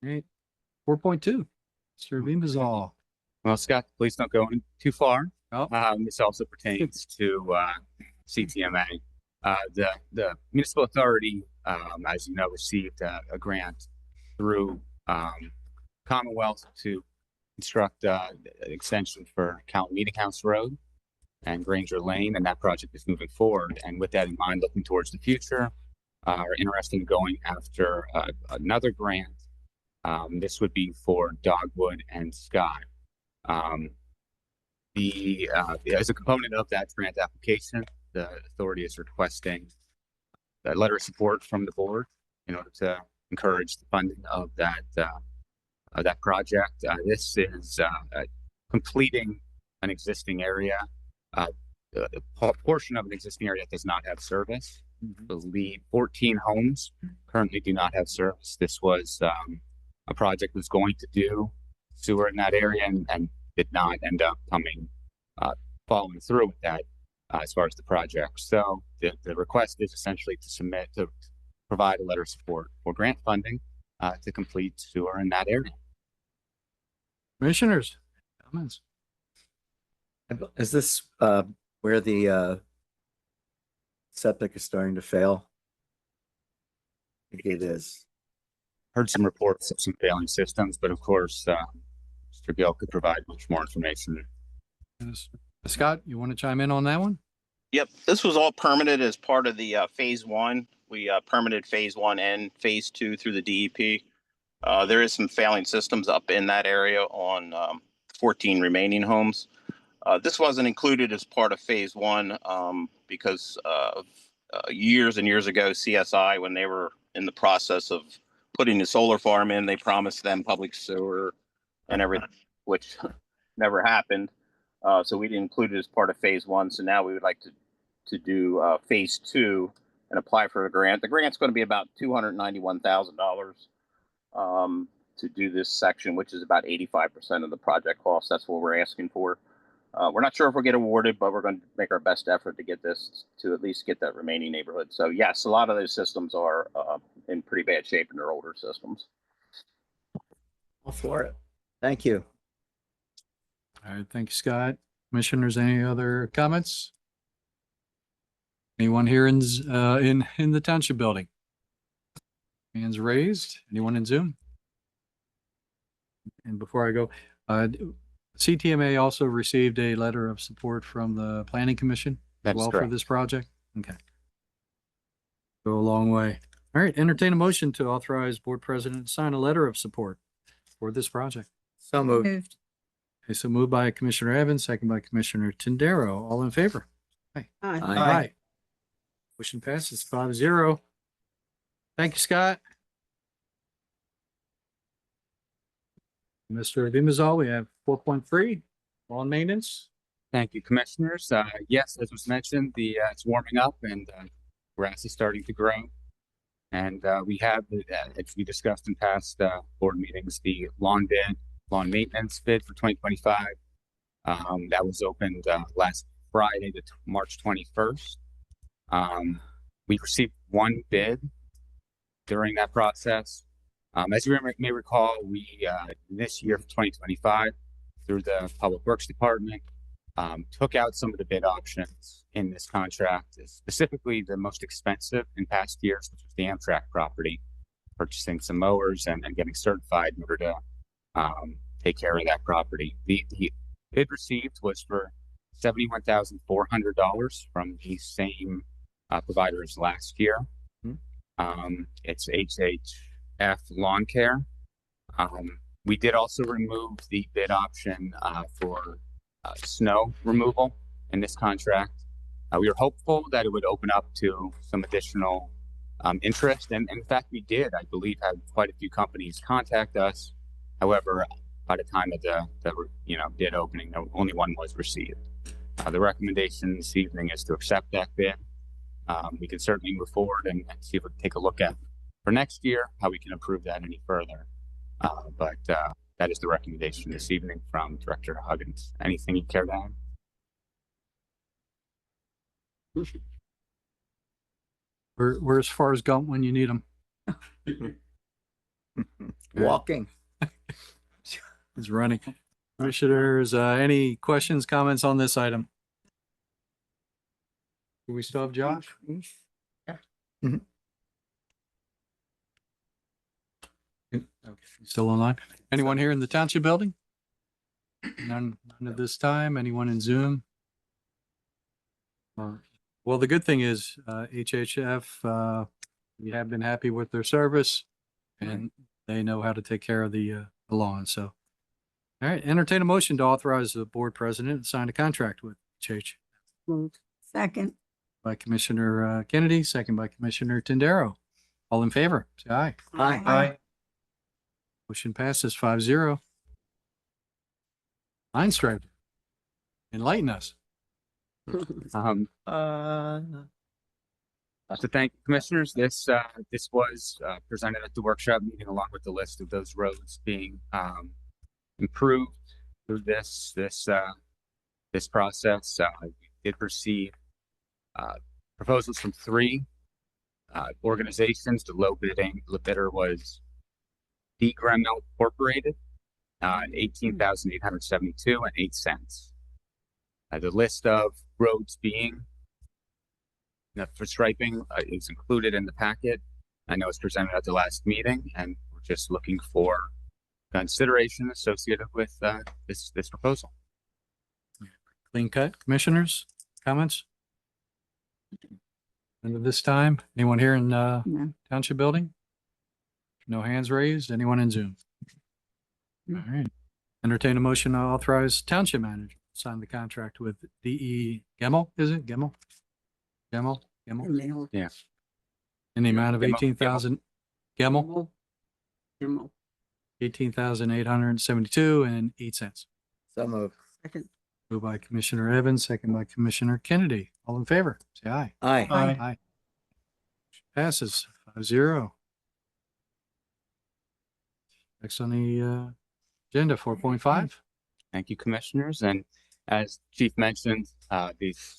All right, 4.2, Mr. Beamazall. Well, Scott, please don't go in too far. Oh. This also pertains to CTMA. The municipal authority, as you know, received a grant through Commonwealth to construct an extension for Callan Meeting House Road and Granger Lane, and that project is moving forward. And with that in mind, looking towards the future, are interested in going after another grant. This would be for Dogwood and Scott. As a component of that grant application, the authority is requesting a letter of support from the board in order to encourage the funding of that project. This is completing an existing area, a portion of an existing area that does not have service. I believe 14 homes currently do not have service. This was a project was going to do sewer in that area and did not end up following through with that as far as the project. So the request is essentially to provide a letter of support for grant funding to complete sewer in that area. Commissioners, comments? Is this where the septic is starting to fail? I think it is. Heard some reports of some failing systems, but of course, Mr. Gill could provide much more information. Yes. Scott, you want to chime in on that one? Yep, this was all permitted as part of the phase 1. We permitted phase 1 and phase 2 through the DEP. There is some failing systems up in that area on 14 remaining homes. This wasn't included as part of phase 1 because years and years ago, CSI, when they were in the process of putting the solar farm in, they promised them public sewer and everything, which never happened. So we didn't include it as part of phase 1. So now we would like to do phase 2 and apply for a grant. The grant's going to be about $291,000 to do this section, which is about 85% of the project cost. That's what we're asking for. We're not sure if we'll get awarded, but we're going to make our best effort to get this to at least get that remaining neighborhood. So yes, a lot of those systems are in pretty bad shape and they're older systems. All for it. Thank you. All right, thank you, Scott. Commissioners, any other comments? Anyone here in the township building? Hands raised. Anyone in Zoom? And before I go, CTMA also received a letter of support from the Planning Commission as That's well correct. for this project. Okay. Go a long way. All right, entertain a motion to authorize board president to sign a letter of support for this project. So moved. Moved. Okay, so moved by Commissioner Evans, second by Commissioner Tindaro. All in favor? Aye. Aye. Motion passes 5-0. Thank you, Scott. Mr. Dimazal, we have 4.3, lawn maintenance. Thank you, commissioners. Yes, as was mentioned, it's warming up and grass is starting to grow. And we have, as we discussed in past board meetings, the lawn maintenance bid for 2025. That was opened last Friday, March 21st. We received one bid during that process. As you may recall, we this year for 2025, through the Public Works Department, took out some of the bid options in this contract, specifically the most expensive in past years, which was the Amtrak property, purchasing some mowers and getting certified in order to take care of that property. The bid received was for $71,400 from the same provider as last year. It's HHF Lawn Care. We did also remove the bid option for snow removal in this contract. We were hopeful that it would open up to some additional interest, and in fact we did. I believe had quite a few companies contact us. However, by the time of the bid opening, only one was received. The recommendation this evening is to accept that bid. We can certainly move forward and see if we can take a look at for next year how we can improve that any further. But that is the recommendation this evening from Director Huggins. Anything you care to add? Where's Forrest Gump when you need him? Walking. He's running. Commissioners, any questions, comments on this item? Do we still have Josh? Yeah. Okay, still online. Anyone here in the township building? None at this time. Anyone in Zoom? Well, the good thing is, HHF, we have been happy with their service and they know how to take care of the lawn. So, all right, entertain a motion to authorize the board president to sign a contract with HHF. Moved. Second. By Commissioner Kennedy, second by Commissioner Tindaro. All in favor, say aye. Aye. Motion passes 5-0. Line stripe. Enlighten us. So thank you, commissioners. This was presented at the workshop meeting along with the list of those roads being improved through this process. We did receive proposals from 3 organizations. The low bidder was D. Gremel Incorporated, $18,872.08. The list of roads being for striping is included in the packet. I know it's presented at the last meeting, and we're just looking for consideration associated with this proposal. Clean cut, commissioners, comments? And at this time, anyone here in township building? No hands raised. Anyone in Zoom? All right. Entertain a motion to authorize township manager to sign the contract with DE Gemmel, is it? Gemmel? Yeah. In the amount of Gemmel. 18,000. Gemmel? 18,872.08. So moved. Second. Moved by Commissioner Evans, second by Commissioner Kennedy. All in favor, say aye. Aye. Aye. Passes 5-0. Next on the agenda, 4.5. Thank you, commissioners. And as Chief mentioned, these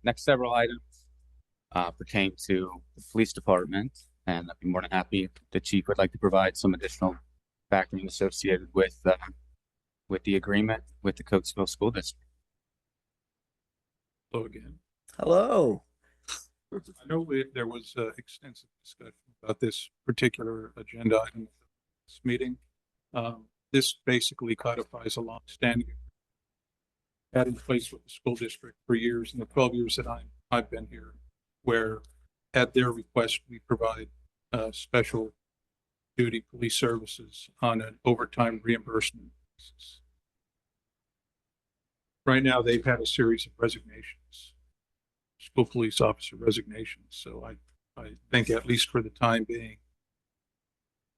next several items pertain to the police department, and I'd be more than happy if the chief would like to provide some additional background associated with the agreement with the Coatesville School District. Hello again. Hello. I know there was extensive discussion about this particular agenda item at this meeting. This basically codifies a long-standing had in place with the school district for years, in the 12 years that I've been here, where at their request, we provide special duty police services on an overtime reimbursement basis. Right now, they've had a series of resignations, school police officer resignations. So I think at least for the time being,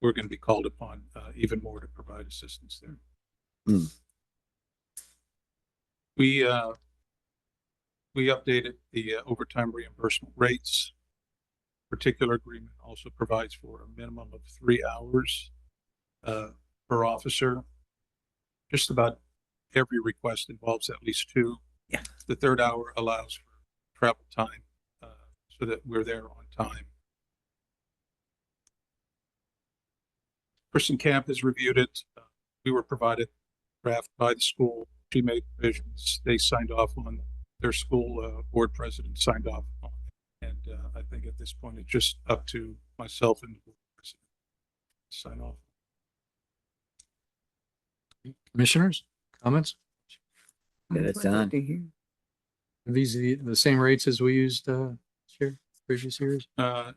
we're going to be called upon even more to provide assistance there. We updated the overtime reimbursement rates. Particular agreement also provides for a minimum of 3 hours per officer. Just about every request involves at least 2. Yeah. The 3rd hour allows for travel time so that we're there on time. Kristen Camp has reviewed it. We were provided draft by the school. She made revisions. They signed off on their school board president signed off on it. And I think at this point, it's just up to myself and the board president to sign off. Commissioners, comments? Get it done. Are these the same rates as we used previous years? So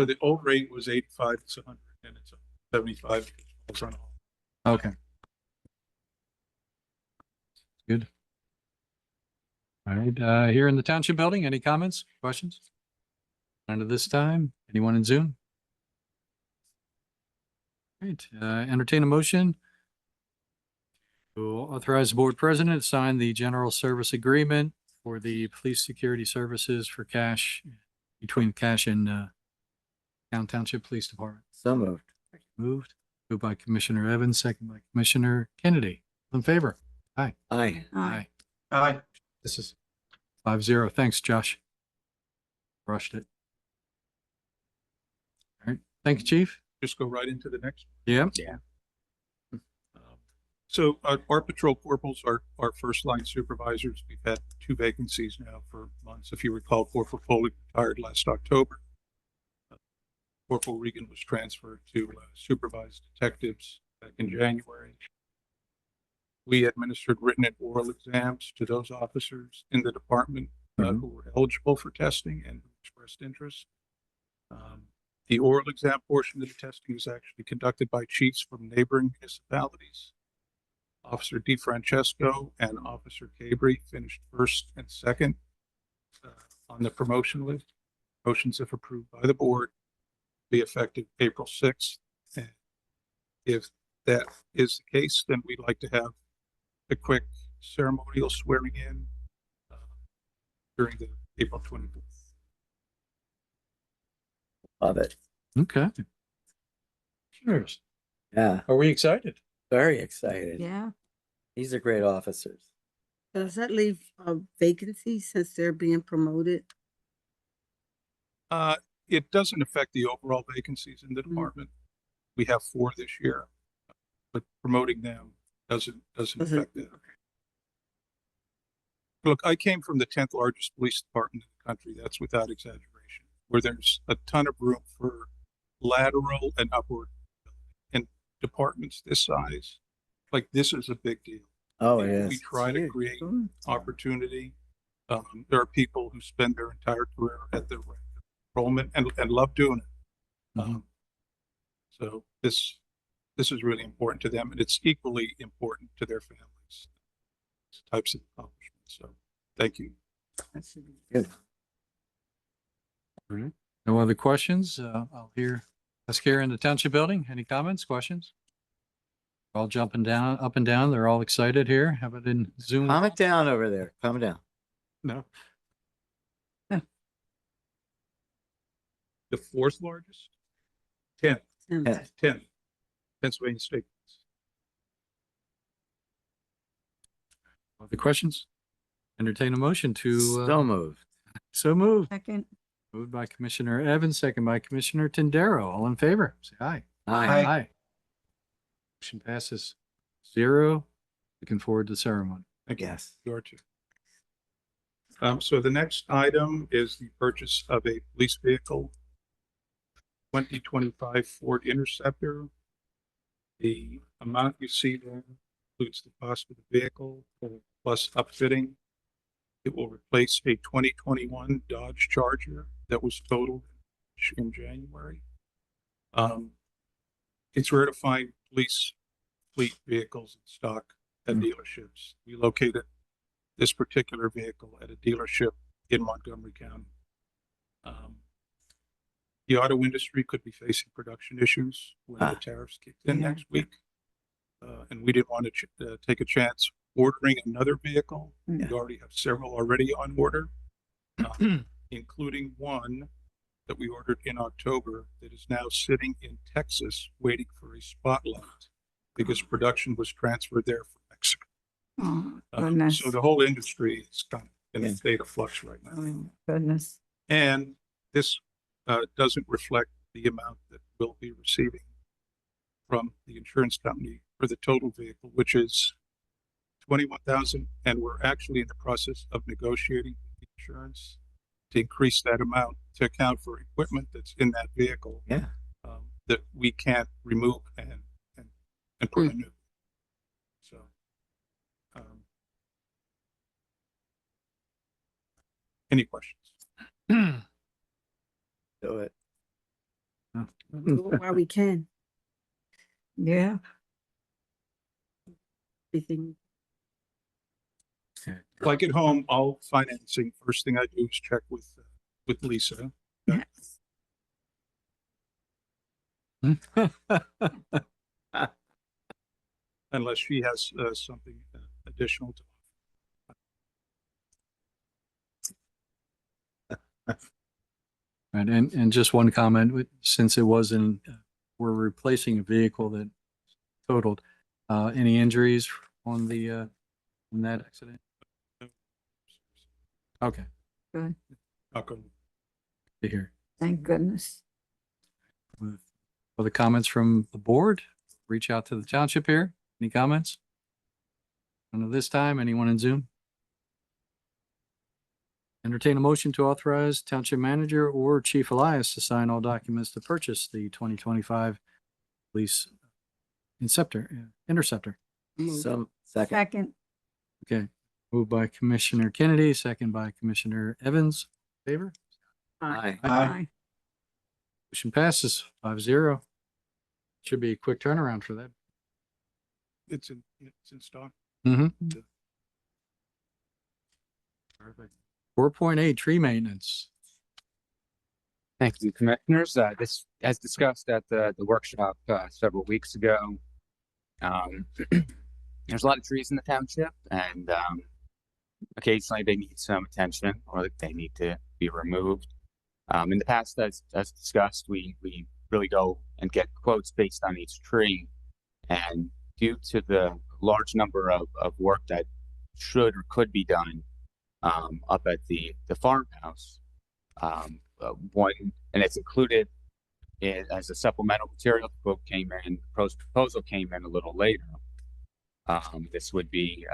the old rate was 85, it's 100, and it's 75. Okay. Good. All right, here in the township building, any comments, questions? None at this time. Anyone in Zoom? Great, entertain a motion to authorize the board president to sign the general service agreement for the police security services for cash between cash and Township Police Department. So moved. Moved by Commissioner Evans, second by Commissioner Kennedy. All in favor? Aye. Aye. Aye. Aye. This is 5-0. Thanks, Josh. Rushed it. All right. Thank you, Chief. Just go right into the next. Yeah. Yeah. So our patrol corporals are our first line supervisors. We've had 2 vacancies now for months. If you recall, Corporal Foley retired last October. Corporal Regan was transferred to supervise detectives back in January. We administered written and oral exams to those officers in the department who were eligible for testing and who expressed interest. The oral exam portion of the testing was actually conducted by chiefs from neighboring municipalities. Officer DeFrancesco and Officer Cabri finished first and second on the promotion list. Motions, if approved by the board, be effective April 6th. And if that is the case, then we'd like to have a quick ceremonial swearing in during the April 24th. Love it. Okay. Sure. Yeah. Are we excited? Very excited. Yeah. These are great officers. Does that leave a vacancy since they're being promoted? It doesn't affect the overall vacancies in the department. We have 4 this year, but promoting them doesn't affect that. Look, I came from the 10th largest police department in the country. That's without exaggeration, where there's a ton of room for lateral and upward. And departments this size, like this is a big deal. Oh, it is. We try to create opportunity. There are people who spend their entire career at the enrollment and love doing it. So this is really important to them, and it's equally important to their families. These types of accomplishments. So thank you. Good. All right. No other questions? I'll ask here in the township building. Any comments, questions? All jumping down, up and down. They're all excited here. How about in Zoom? Calm it down over there. Calm it down. No. The 4th largest? 10th. 10th. Pennsylvania State. Other questions? Entertain a motion to. So moved. So moved. Second. Moved by Commissioner Evans, second by Commissioner Tindaro. All in favor? Say aye. Aye. Aye. Motion passes 0. Looking forward to the ceremony. Yes. You are too. So the next item is the purchase of a police vehicle, 2025 Ford Interceptor. The amount you see there includes the cost of the vehicle plus upfitting. It will replace a 2021 Dodge Charger that was totaled much in January. It's rare to find police fleet vehicles in stock at dealerships. We located this particular vehicle at a dealership in Montgomery County. The auto industry could be facing production issues when the tariffs kicked in next week. And we didn't want to take a chance ordering another vehicle. We already have several already on order, including one that we ordered in October that is now sitting in Texas waiting for a spotlight because production was transferred there from Mexico. Oh, goodness. So the whole industry is kind of in a state of flux right now. Oh, goodness. And this doesn't reflect the amount that we'll be receiving from the insurance company for the total vehicle, which is $21,000. And we're actually in the process of negotiating with the insurance to increase that amount to account for equipment that's in that vehicle that we can't remove and put a new. So, any questions? Do it. Do it while we can. Yeah. Everything. Like at home, all financing, first thing I do is check with Lisa. Yes. Unless she has something additional to Right, and just one comment, since it wasn't, we're replacing a vehicle that totaled, any injuries on the, in that accident? Okay. Good. Welcome. To hear. Thank goodness. With other comments from the board, reach out to the township here. Any comments? None of this time, anyone in Zoom? Entertain a motion to authorize township manager or Chief Elias to sign all documents to purchase the 2025 police interceptor. So second. Second. Okay, moved by Commissioner Kennedy, second by Commissioner Evans. Favor? Aye. Aye. Motion passes 5-0. Should be a quick turnaround for that. It's in stock. Mm-hmm. 4.8 tree maintenance. Thank you, Commissioners. This, as discussed at the workshop several weeks ago, there's a lot of trees in the township, and occasionally they need some attention or they need to be removed. In the past, as discussed, we really go and get quotes based on each tree, and due to the large number of work that should or could be done up at the farmhouse, one, and it's included as a supplemental material. The quote came in, proposal came in a little later. This would be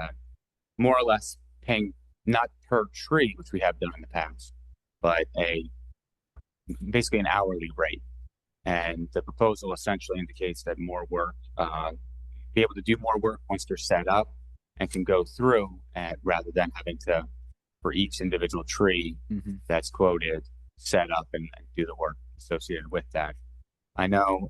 more or less paying not per tree, which we have done in the past, but basically an hourly rate. And the proposal essentially indicates that more work, be able to do more work once they're set up and can go through, rather than having to, for each individual tree that's quoted, set up and do the work associated with that. I know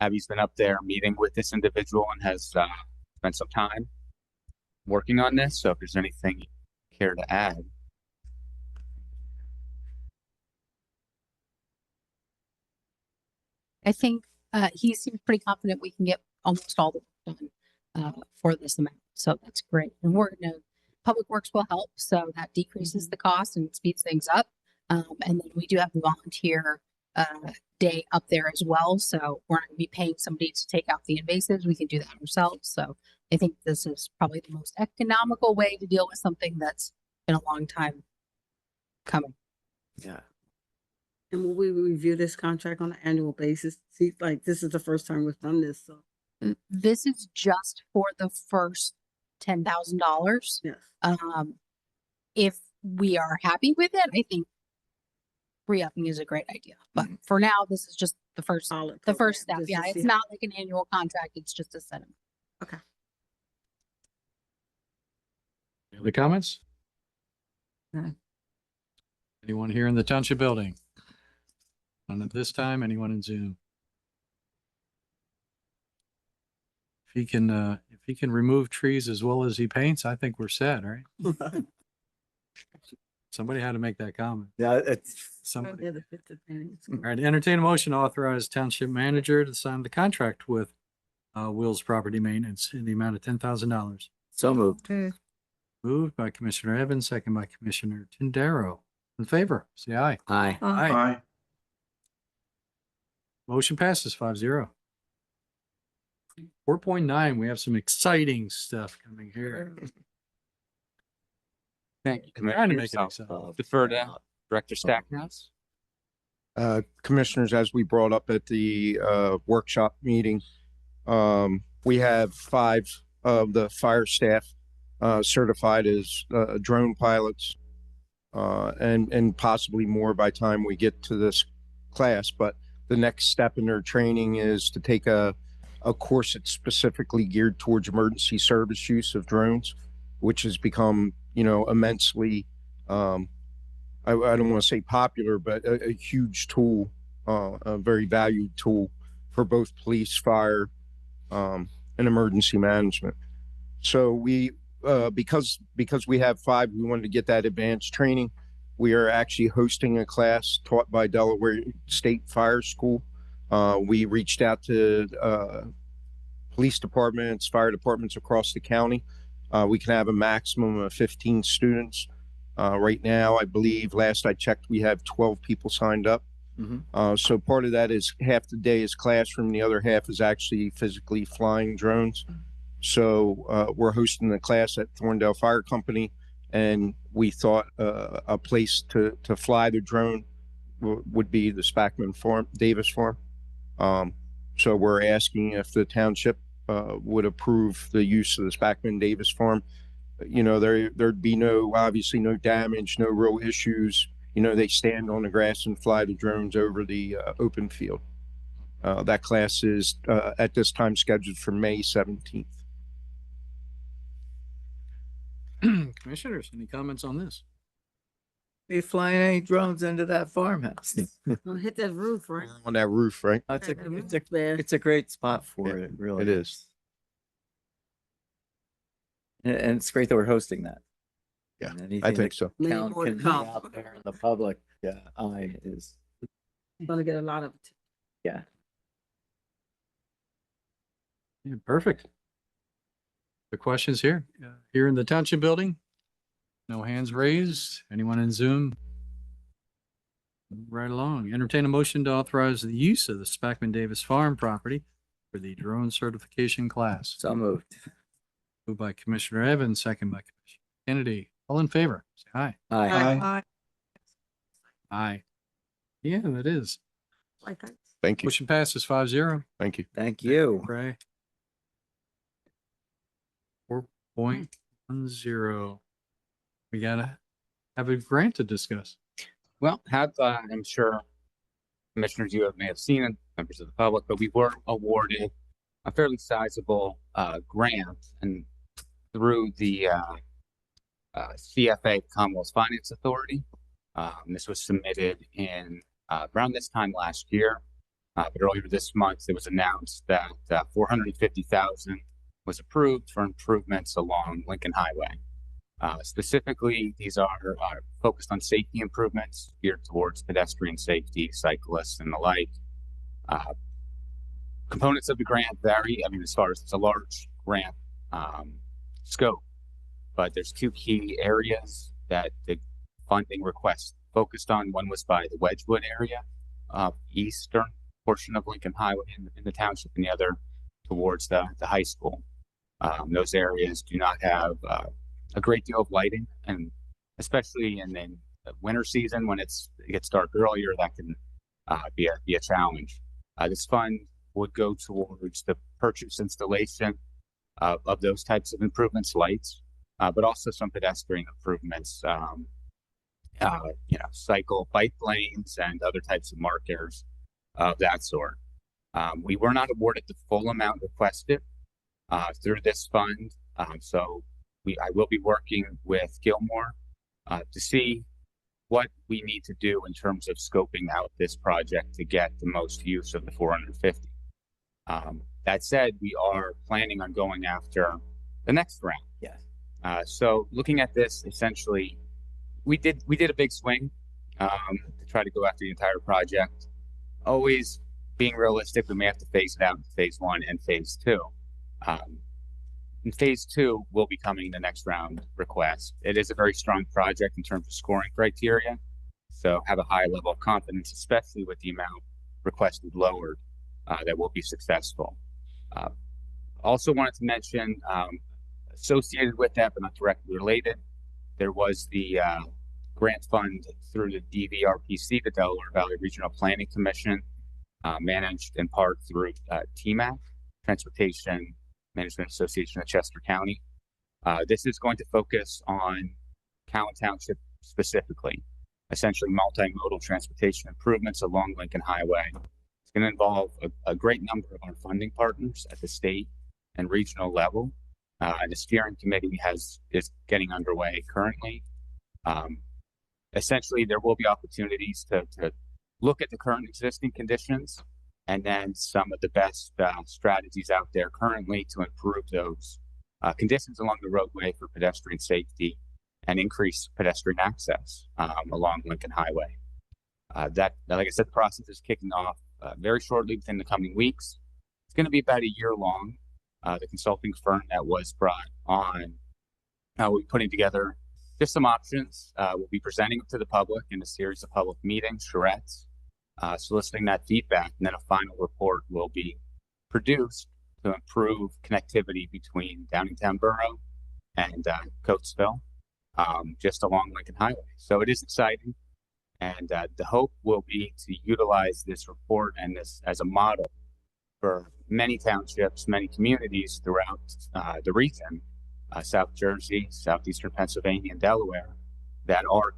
Abby's been up there meeting with this individual and has spent some time working on this. So if there's anything you care to add. I think he seems pretty confident we can get almost all the work done for this amount. So that's great. And Public Works will help. So that decreases the cost and speeds things up. And then we do have the volunteer day up there as well. So we're not going to be paying somebody to take out the invasives. We can do that ourselves. So I think this is probably the most economical way to deal with something that's been a long time coming. Yeah. And will we review this contract on an annual basis? See, like, this is the first time we've done this, so. This is just for the first $10,000. Yes. If we are happy with it, I think re-upping is a great idea. But for now, this is just the first step. Yeah, it's not like an annual contract. It's just a setup. Okay. Any other comments? No. Anyone here in the township building? None at this time. Anyone in Zoom? If he can remove trees as well as he paints, I think we're set, right? Somebody had to make that comment. Yeah, it's Somebody. All right, entertain a motion to authorize township manager to sign the contract with Will's Property Maintenance in the amount of $10,000. so moved. Moved by Commissioner Evans, second by Commissioner Tindaro. In favor, say aye. Aye. Aye. Motion passes 5-0. 4.9, we have some exciting stuff coming here. Thank you, Trying to make Commissioners. it I'll exciting. defer to Director Stackhouse. Commissioners, as we brought up at the workshop meeting, we have 5 of the fire staff certified as drone pilots, and possibly more by the time we get to this class. But the next step in their training is to take a course that's specifically geared towards emergency service use of drones, which has become, immensely, I don't want to say popular, but a huge tool, a very valued tool for both police, fire, and emergency management. So we, because we have 5, we wanted to get that advanced training. We are actually hosting a class taught by Delaware State Fire School. We reached out to police departments, fire departments across the county. We can have a maximum of 15 students. Right now, I believe, last I checked, we have 12 people signed up. So part of that is half the day is classroom, the other half is actually physically flying drones. So we're hosting the class at Thorndale Fire Company, and we thought a place to fly the drone would be the Spackman Farm, Davis Farm. So we're asking if the township would approve the use of the Spackman Davis Farm. There'd be obviously no damage, no real issues. They stand on the grass and fly the drones over the open field. That class is at this time scheduled for May 17th. Commissioners, any comments on this? Be flying any drones into that farmhouse? Hit that roof, right? On that roof, right? It's a great spot for it, really. It is. And it's great that we're hosting that. Yeah, And I anything think the so. Town can be out there in the public, eye is, Gonna get a lot of. yeah. Yeah, perfect. The questions here, here in the township building? No hands raised. Anyone in Zoom? Right along. Entertain a motion to authorize the use of the Spackman Davis Farm property for the drone certification class. So moved. Moved by Commissioner Evans, second by Commissioner Kennedy. All in favor? Say aye. Aye. Aye. Yeah, that is. Thank you. Motion passes 5-0. Thank you. Thank you. Ray. 4.10. We gotta have a grant to discuss. Well, I'm sure commissioners, may have seen it, members of the public, but we were awarded a fairly sizable grant, and through the CFA, Commonwealth Finance Authority. This was submitted in around this time last year, but earlier this month it was announced that $450,000 was approved for improvements along Lincoln Highway. Specifically, these are focused on safety improvements geared towards pedestrian safety, cyclists, and the like. Components of the grant vary. As far as it's a large grant scope, but there's 2 key areas that the funding request focused on. One was by the Wedgewood area, eastern portion of Lincoln Highway in the township, and the other towards the high school. Those areas do not have a great deal of lighting, and especially in the winter season when it gets dark earlier, that can be a challenge. This fund would go towards the purchase installation of those types of improvements, lights, but also some pedestrian improvements, cycle, bike lanes, and other types of markers of that sort. We were not awarded the full amount requested through this fund, so I will be working with Gilmore to see what we need to do in terms of scoping out this project to get the most use of the 450. That said, we are planning on going after the next round. Yes. So looking at this, essentially, we did a big swing to try to go after the entire project. Always being realistic, we may have to phase it out in phase 1 and phase 2. In phase 2 will be coming the next round request. It is a very strong project in terms of scoring criteria, so have a high level of confidence, especially with the amount requested lowered, that will be successful. Also wanted to mention, associated with that but not directly related, there was the grant fund through the DVRPC, the Delaware Valley Regional Planning Commission, managed in part through TMAC, Transportation Management Association of Chester County. This is going to focus on Cowan Township specifically, essentially multimodal transportation improvements along Lincoln Highway. It's going to involve a great number of our funding partners at the state and regional level. And the steering committee is getting underway currently. Essentially, there will be opportunities to look at the current existing conditions and then some of the best strategies out there currently to improve those conditions along the roadway for pedestrian safety and increase pedestrian access along Lincoln Highway. Like I said, the process is kicking off very shortly within the coming weeks. It's going to be about a year long. The consulting firm that was brought on, we're putting together just some options. We'll be presenting to the public in a series of public meetings, charrettes, soliciting that feedback, and then a final report will be produced to improve connectivity between Downingtown Borough and Coatesville, just along Lincoln Highway. So it is exciting, and the hope will be to utilize this report and this as a model for many townships, many communities throughout the region, South Jersey, southeastern Pennsylvania, and Delaware, that are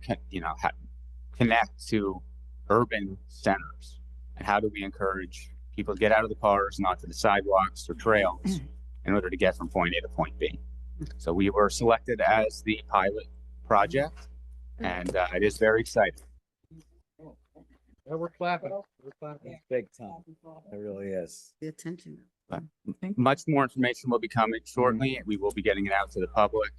connect to urban centers. And how do we encourage people to get out of the cars and onto the sidewalks or trails in order to get from point A to point B? So we were selected as the pilot project, and it is very exciting. Well, we're clapping. We're clapping. Big time. It really is. The attention. But much more information will be coming shortly. We will be getting it out to the public.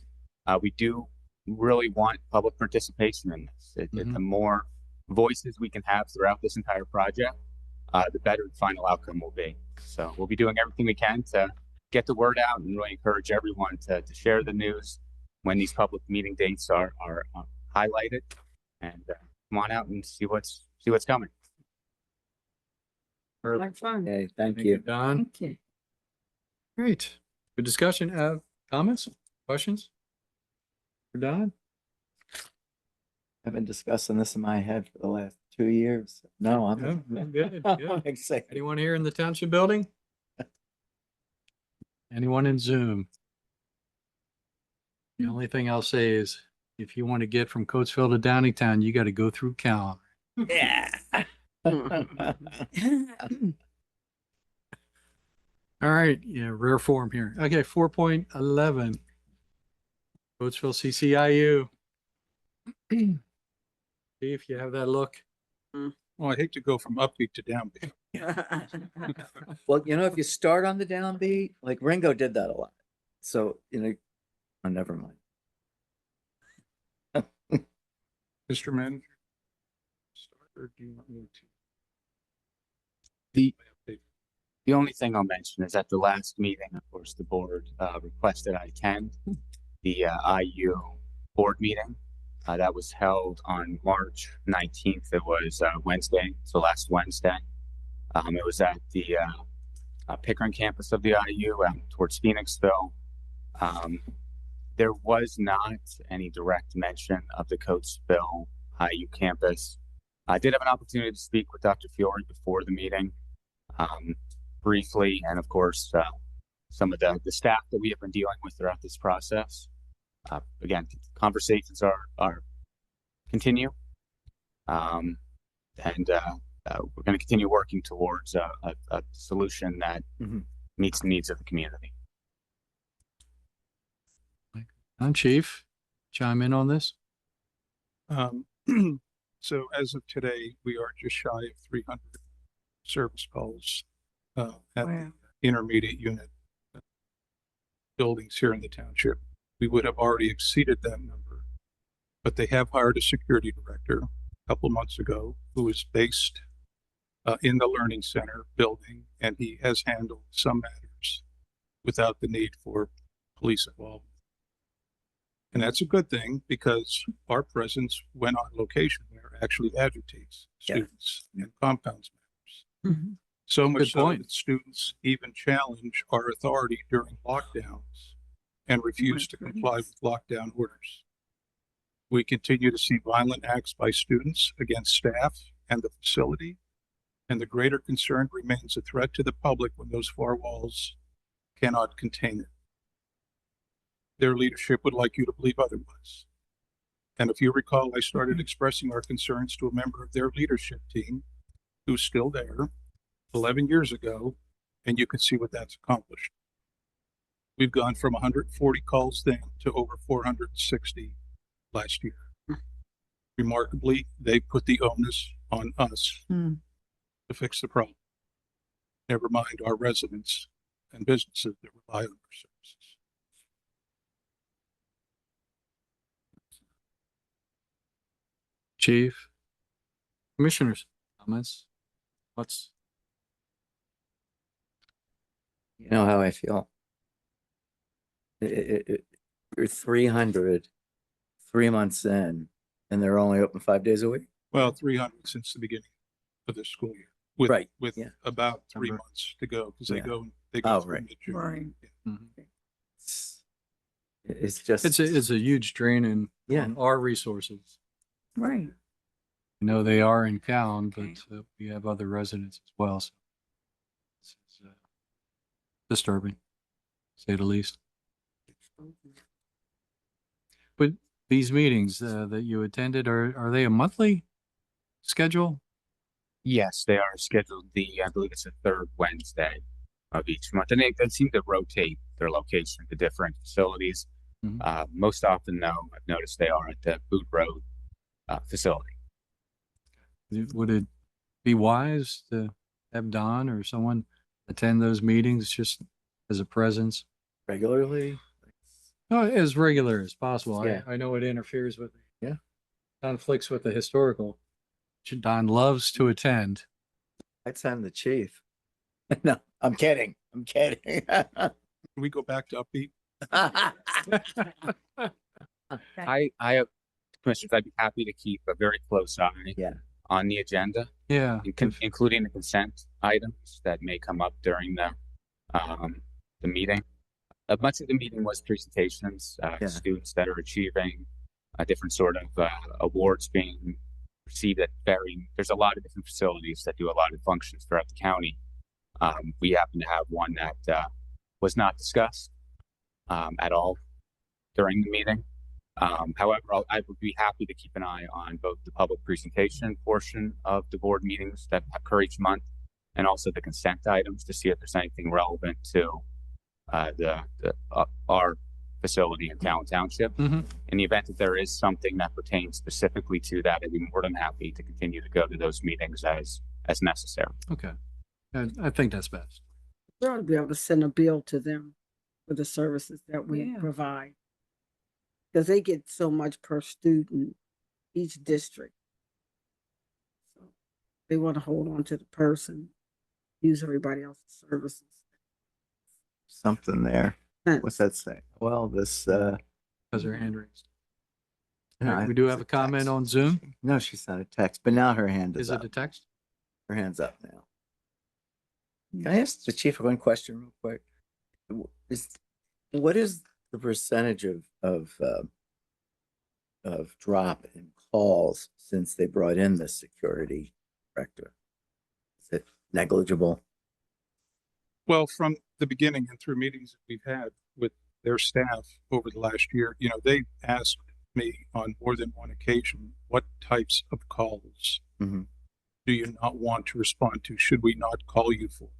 We do really want public participation in this. The more voices we can have throughout this entire project, the better the final outcome will be. So we'll be doing everything we can to get the word out and really encourage everyone to share the news when these public meeting dates are highlighted, and come on out and see what's coming. Like fun. Okay, thank you. Don. Thank you. Great. Good discussion. Comments, questions for Don? I've been discussing this in my head for the last 2 years. No, I'm Good. I'm Good. excited. Anyone here in the township building? Anyone in Zoom? The only thing I'll say is, if you want to get from Coatesville to Downingtown, you got to go through Calum. Yeah. All right, yeah, rare form here. Okay, 4.11. Coatesville CCIU. See if you have that look. Well, I hate to go from upbeat to downbeat. Well, if you start on the downbeat, like Ringo did that a lot. So, oh, never mind. Mr. Manager? Start, or do you want me to? The only thing I'll mention is at the last meeting, of course, the board requested I attend the IU board meeting. That was held on March 19th. It was Wednesday, so last Wednesday. It was at the Pickering campus of the IU towards Phoenixville. There was not any direct mention of the Coatesville IU campus. I did have an opportunity to speak with Dr. Fiore before the meeting, briefly, and of course, some of the staff that we have been dealing with throughout this process. Again, conversations are continue, and we're going to continue working towards a solution that meets the needs of the community. Chief, chime in on this. So as of today, we are just shy of 300 service calls at Wow. the intermediate unit buildings here in the township. We would have already exceeded that number, but they have hired a security director a couple of months ago who is based in the Learning Center building, and he has handled some matters without the need for police involvement. And that's a good thing because our presence when on location there actually agitates students and compounds matters. Mhm. So much Good so point. that students even challenge our authority during lockdowns and refuse to comply with lockdown orders. We continue to see violent acts by students against staff and the facility, and the greater concern remains a threat to the public when those four walls cannot contain it. Their leadership would like you to believe otherwise. And if you recall, I started expressing our concerns to a member of their leadership team who's still there 11 years ago, and you can see what that's accomplished. We've gone from 140 calls then to over 460 last year. Remarkably, they put the onus on us Hmm. to fix the problem. Never mind our residents and businesses that rely on our services. Chief, commissioners, comments? What's, You know how I feel. You're 300, 3 months in, and they're only open 5 days a week. Well, 300 since the beginning of the school year. With, Right, with yeah. about 3 Number. months to go because Yeah. they go Oh, through right. mid-June. Right. Yeah. It's just. it's a huge drain in Yeah. on our resources. Right. I know they are in town, but we have other residents as well. So this is disturbing, to say the least. But these meetings that you attended, are they a monthly schedule? Yes, they are scheduled I believe it's the third Wednesday of each month. And they seem to rotate their location to different facilities. Mhm. Most often, though, I've noticed they are at the Boot Road facility. Would it be wise to have Don or someone attend those meetings just as a presence? Regularly? Oh, as regular as possible. Yeah. I know it interferes with, Yeah. conflicts with the historical. Don loves to attend. I'd send the chief. No, I'm kidding. I'm kidding. Can we go back to upbeat? Commissioners, I'd be happy to keep a very close eye Yeah. on the agenda, Yeah. including the consent items that may come up during the meeting. Much of the meeting was presentations, Yeah. students that are achieving different sort of awards being received at there's a lot of different facilities that do a lot of functions throughout the county. We happen to have one that was not discussed at all during the meeting. However, I would be happy to keep an eye on both the public presentation portion of the board meetings that occur each month and also the consent items to see if there's anything relevant to our facility in Township. Mhm. In the event that there is something that pertains specifically to that, I'd be more than happy to continue to go to those meetings as necessary. Okay. I think that's best. We ought to be able to send a bill to them for the services that we Yeah. provide. Because they get so much per student, each district. So they want to hold on to the person, use everybody else's services. Something there. What's that say? Well, this, Because her hand raised. no, We do it's have a a comment text. on Zoom. No, she sent a text, but now her hand Is is it up. a text? Her hand's up now. Can I ask the chief one question real quick? What is the percentage of drop in calls since they brought in the security director? Is it negligible? Well, from the beginning and through meetings that we've had with their staff over the last year, they asked me on more than one occasion, what types of calls Mhm. do you not want to respond to? Should we not call you for?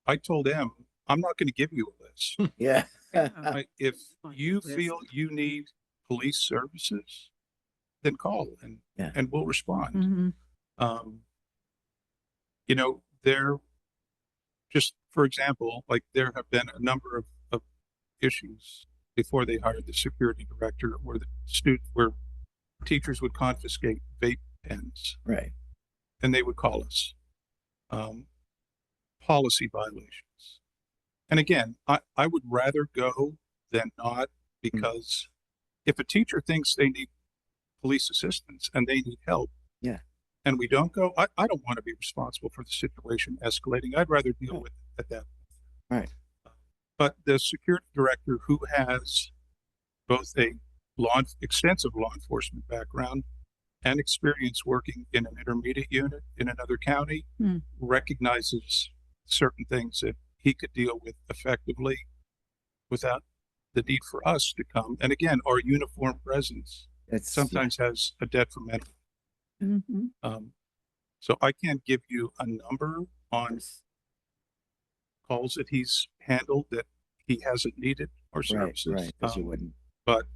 I told them, I'm not going to give you a list. Yeah. If you feel you need police services, then call Yeah. and we'll respond. Mhm. You know, there, just for example, like there have been a number of issues before they hired the security director where teachers would confiscate vape pens Right. and they would call us. Policy violations. And again, I would rather go than not, because if a teacher thinks they need police assistance and they need help, Yeah. and we don't go, I don't want to be responsible for the situation escalating. I'd rather deal with it at that. Right. But the security director, who has both a extensive law enforcement background and experience working in an intermediate unit in another county, recognizes certain things that he could deal with effectively without the need for us to come. And again, our uniform presence sometimes has a detrimental. Mhm. So I can't give you a number on calls that he's handled that he hasn't needed our services. Right. Because you wouldn't. But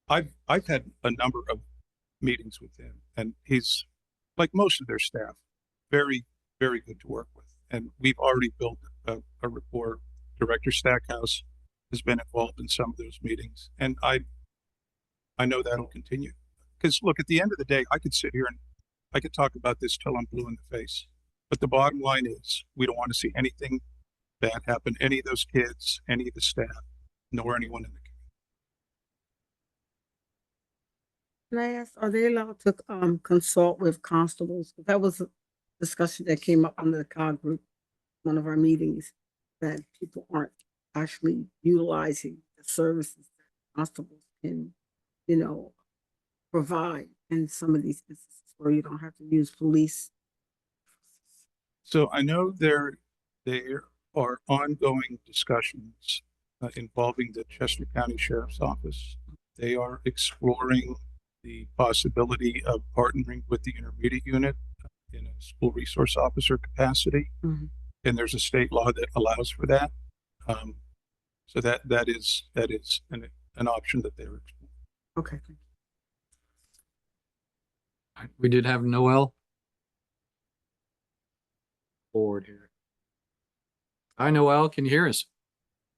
I've had a number of meetings with him, and he's, like most of their staff, very, very good to work with. And we've already built a rapport. Director Stackhouse has been involved in some of those meetings, and I know that'll continue. Because look, at the end of the day, I could sit here and I could talk about this till I'm blue in the face. But the bottom line is, we don't want to see anything bad happen, any of those kids, any of the staff, nor anyone in the Can I ask, are they allowed to consult with constables? That was a discussion that came up under the COG group, one of our meetings, that people aren't actually utilizing the services that constables can, provide in some of these instances where you don't have to use police. So I know there are ongoing discussions involving the Chester County Sheriff's Office. They are exploring the possibility of partnering with the intermediate unit in a school resource officer capacity. Mhm. And there's a state law that allows for that. So that is an option that they're exploring. Okay. We did have Noel forward here. Hi, Noel. Can you hear us?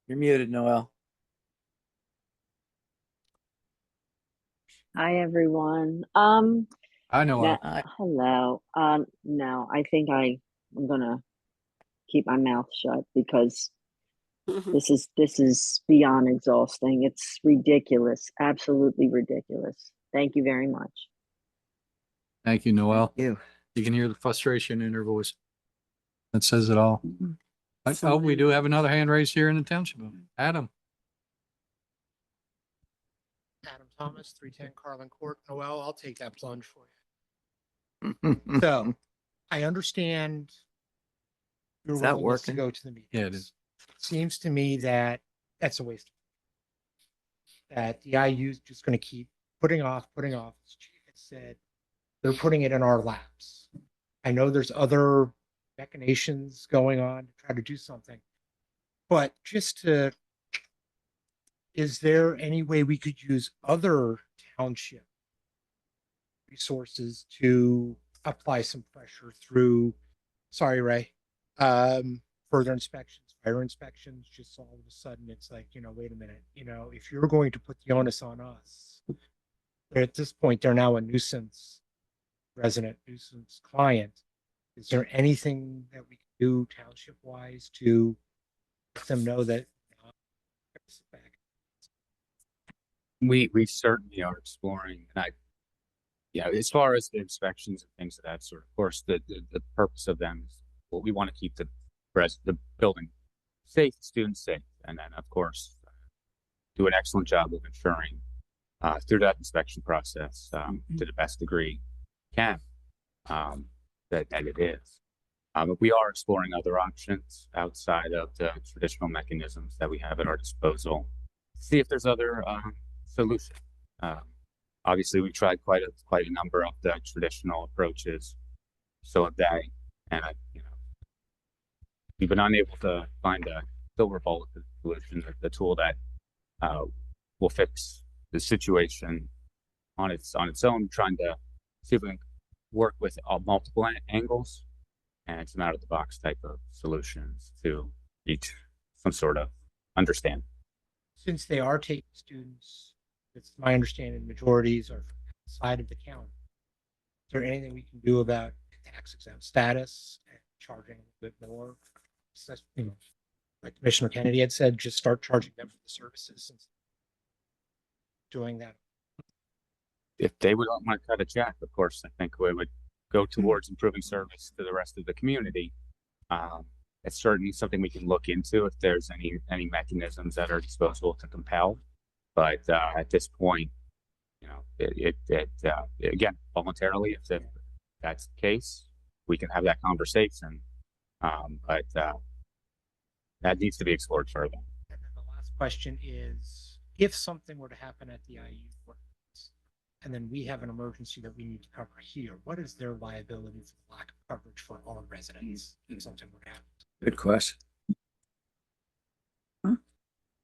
You're muted, Noel. Hi, everyone. Hi, Noel. Hello. No, I think I'm gonna keep my mouth shut because this is beyond exhausting. It's ridiculous, absolutely ridiculous. Thank you very much. Thank you, Noel. You can hear the frustration in her voice. That says it all. Oh, we do have another hand raised here in the township. Adam. Adam Thomas, 310 Carlin Court. Noel, I'll take that plunge for you. So I understand your Is that willingness to working? go to the meeting. Yeah, it is. Seems to me that that's a waste. That the IU is just going to keep putting off. As Chief had said, they're putting it in our laps. I know there's other machinations going on to try to do something, but is there any way we could use other township resources to apply some pressure through, sorry, Ray, further inspections, fire inspections? Just all of a sudden it's like, wait a minute, if you're going to put the onus on us, at this point, they're now a nuisance client. Is there anything that we can do township wise to let them know that We certainly are exploring, and as far as the inspections and things of that sort, of course, the purpose of them is, well, we want to keep the building safe, students safe, and then of course do an excellent job of ensuring through that inspection process to the best degree can that it is. But we are exploring other options outside of the traditional mechanisms that we have at our disposal. See if there's other solutions. Obviously, we tried quite a number of the traditional approaches, so have they, and we've been unable to find a silver bullet solution, the tool that will fix the situation on its own, trying to see if we can work with multiple angles and some out of the box type of solutions to reach some sort of understanding. Since they are taking students, it's my understanding majorities are outside of the county. Is there anything we can do about tax exempt status and charging a bit more? So, you know, like Commissioner Kennedy had said, just start charging them for the services since doing that. If they would want to cut a check, of course, I think we would go towards improving service to the rest of the community. It's certainly something we can look into if there's any mechanisms that are disposable to compel. But at this point, you know, again, voluntarily, if that's the case, we can have that conversation. But that needs to be explored further. And then the last question is, if something were to happen at the IU, and then we have an emergency that we need to cover here, what is their liability for the lack of coverage for all residents if something were to happen? Good question.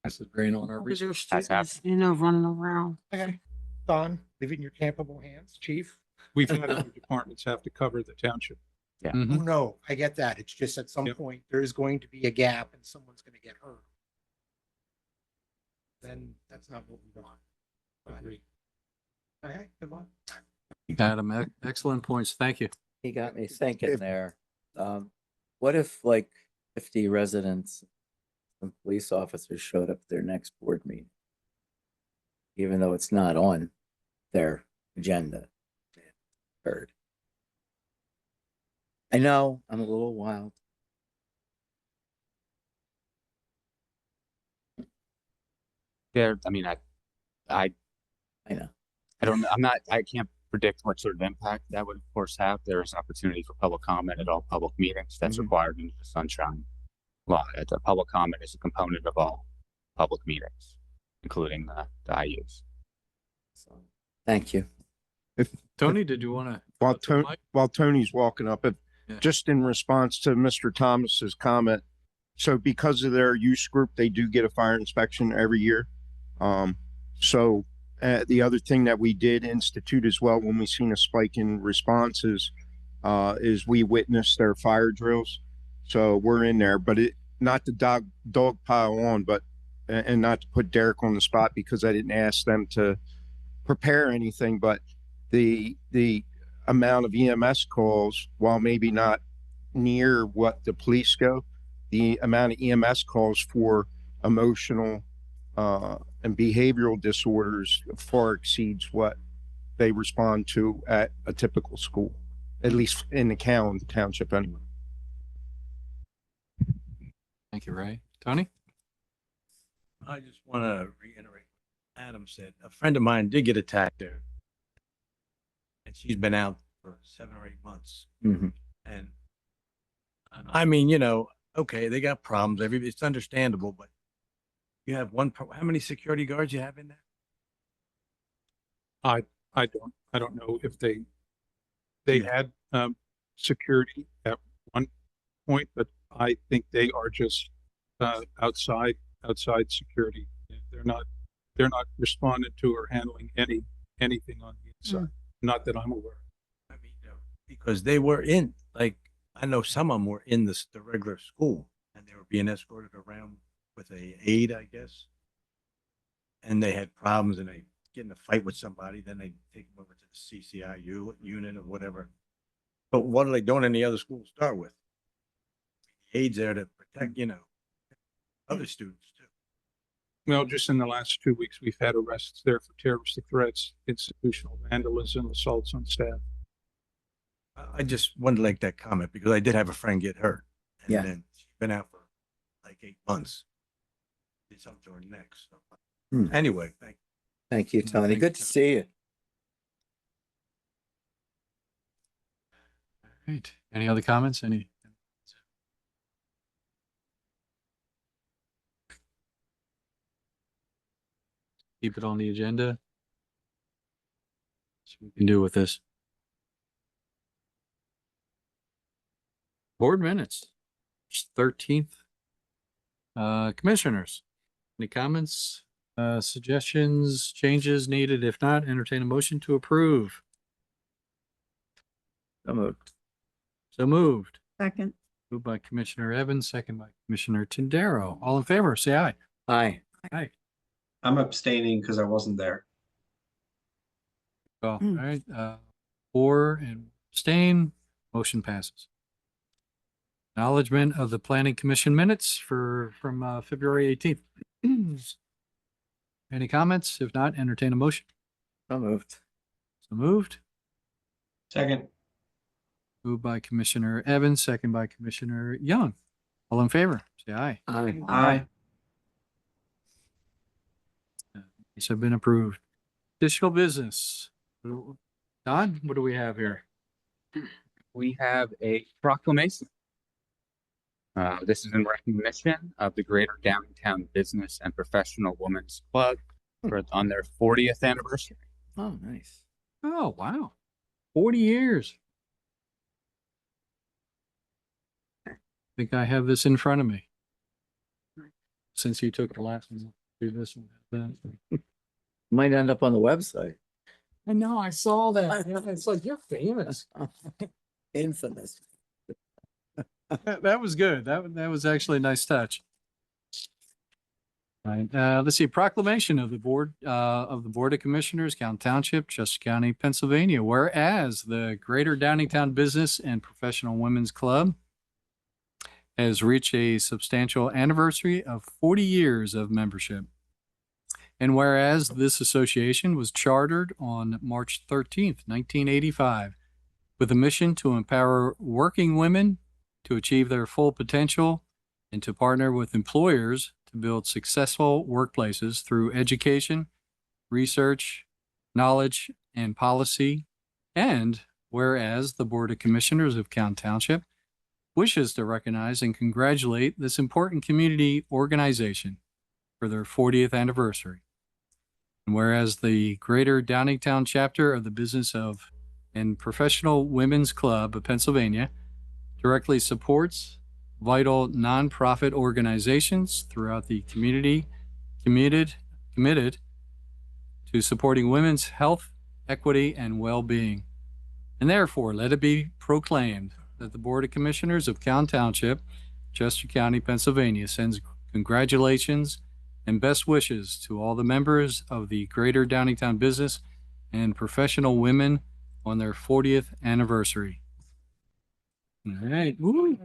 That's the drain on our Because your resources. students, you know, running around. Okay. Don, leave it in your capable hands, chief. We've had other departments have to cover the township. Yeah. Oh, no, I get that. It's just at some point, there's going to be a gap and someone's going to get hurt. Then that's not what we want. Agreed. Okay, good luck. Adam, excellent points. Thank you. He got me thinking there. What if like 50 residents and police officers showed up at their next board meeting? Even though it's not on their agenda. Heard. I know, I'm a little wild. There, I mean, I know. I can't predict what sort of impact that would, of course, have. There is opportunity for public comment at all public meetings. That's required in the Sunshine Law. The public comment is a component of all public meetings, including the IUs. So, thank you. Tony, did you want to? While Tony's walking up, just in response to Mr. Thomas's comment, so because of their use group, they do get a fire inspection every year. The other thing that we did institute as well when we seen a spike in responses is we witnessed their fire drills. So we're in there, but not to dog pile on, but and not to put Derek on the spot because I didn't ask them to prepare anything, but the amount of EMS calls, while maybe not near what the police go, the amount of EMS calls for emotional and behavioral disorders far exceeds what they respond to at a typical school, at least in the township anyway. Thank you, Ray. Tony? I just want to reiterate what Adam said. A friend of mine did get attacked there. And she's been out for 7 or 8 months. And I mean, you know, okay, they got problems. It's understandable, but you have how many security guards you have in there? I don't know if they had security at one point, but I think they are just outside security. They're not responding to or handling anything on the inside. Not that I'm aware. I mean, because they were in, like, I know some of them were in the regular school and they were being escorted around with a aide, I guess. And they had problems and they get in a fight with somebody, then they take them over to the CCIU unit or whatever. But what are they doing in the other schools to start with? The aides there to protect, you know, other students too. Well, just in the last 2 weeks, we've had arrests there for terroristic threats, institutional vandalism, assaults on staff. I just wanted to make that comment because I did have a friend get hurt. And Yeah. then she's been out for like 8 months. Did something to her neck. So. Anyway, Thank you, Tony. Good to see you. Great. Any other comments? Keep it on the agenda. See what we can do with this. Board minutes, 13th. Commissioners, any comments? Suggestions, changes needed? If not, entertain a motion to approve. So moved. So moved. Second. Moved by Commissioner Evans, second by Commissioner Tindaro. All in favor, say aye. Aye. Aye. I'm abstaining because I wasn't there. All right, 4 and abstain, motion passes. Acknowledgement of the Planning Commission minutes from February 18th. Any comments? If not, entertain a motion. So moved. So moved. Second. Moved by Commissioner Evans, second by Commissioner Young. All in favor, say aye. Aye. Aye. These have been approved. Additional business. Don, what do we have here? We have a proclamation. This is in recognition of the Greater Downingtown Business and Professional Women's Club on their 40th anniversary. Oh, nice. Oh, wow. 40 years. I think I have this in front of me. Since you took the last one, do this one. That. Might end up on the website. I know, I saw that. It's like, you're famous. Infamous. That was good. That was actually a nice touch. All right, let's see, proclamation of the Board of Commissioners, Count Township, Chester County, Pennsylvania. Whereas the Greater Downingtown Business and Professional Women's Club has reached a substantial anniversary of 40 years of membership. And whereas this association was chartered on March 13th, 1985, with a mission to empower working women to achieve their full potential and to partner with employers to build successful workplaces through education, research, knowledge, and policy. And whereas the Board of Commissioners of Count Township wishes to recognize and congratulate this important community organization for their 40th anniversary. And whereas the Greater Downingtown chapter of the Business of and Professional Women's Club of Pennsylvania directly supports vital nonprofit organizations throughout the community committed to supporting women's health, equity, and well-being. And therefore, let it be proclaimed that the Board of Commissioners of Count Township, Chester County, Pennsylvania, sends congratulations and best wishes to all the members of the Greater Downingtown Business and Professional Women on their 40th anniversary. All right. Woo.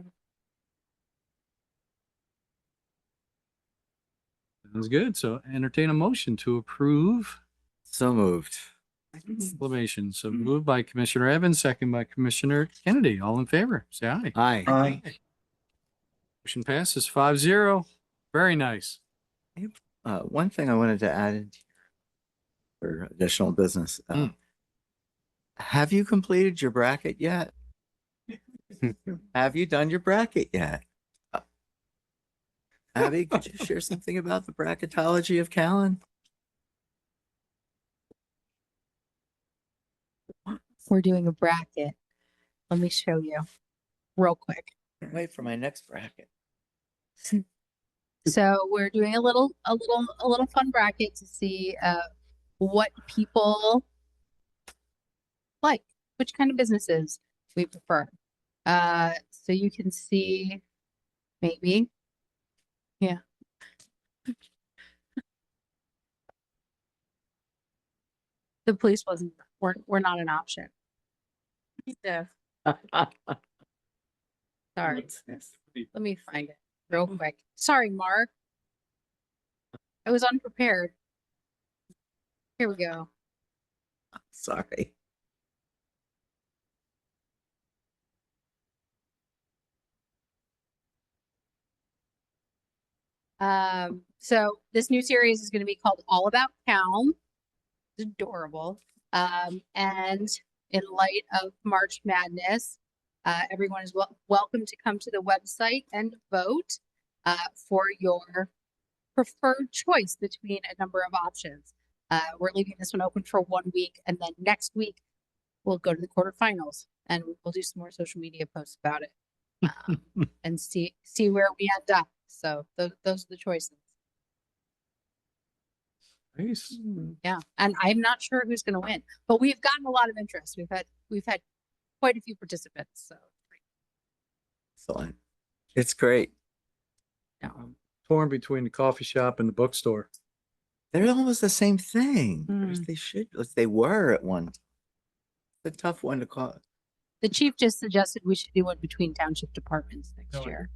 Sounds good. So entertain a motion to approve. So moved. Proclamation. So moved by Commissioner Evans, second by Commissioner Kennedy. All in favor, say aye. Aye. Aye. Motion passes 5-0. Very nice. One thing I wanted to add in for additional business. Have you completed your bracket yet? Have you done your bracket yet? Abby, could you share something about the bracketology of Callan? We're doing a bracket. Let me show you real quick. Can't wait for my next bracket. So we're doing a little fun bracket to see what people like, which kind of businesses we prefer. So you can see maybe, yeah. The police we're not an option. Yeah. Sorry. Let me find it real quick. Sorry, Mark. I was unprepared. Here we go. Sorry. So this new series is going to be called All About Calm. It's adorable. And in light of March Madness, everyone is welcome to come to the website and vote for your preferred choice between a number of options. We're leaving this one open for 1 week, and then next week we'll go to the quarterfinals and we'll do some more social media posts about it and see where we end up. So those are the choices. Nice. Yeah, and I'm not sure who's going to win, but we've gotten a lot of interest. We've had quite a few participants. So Excellent. It's great. Torn between the coffee shop and the bookstore. They're almost the same thing. Mm. They should, they were at one. It's a tough one to call. the chief just suggested we should do one between township departments next year.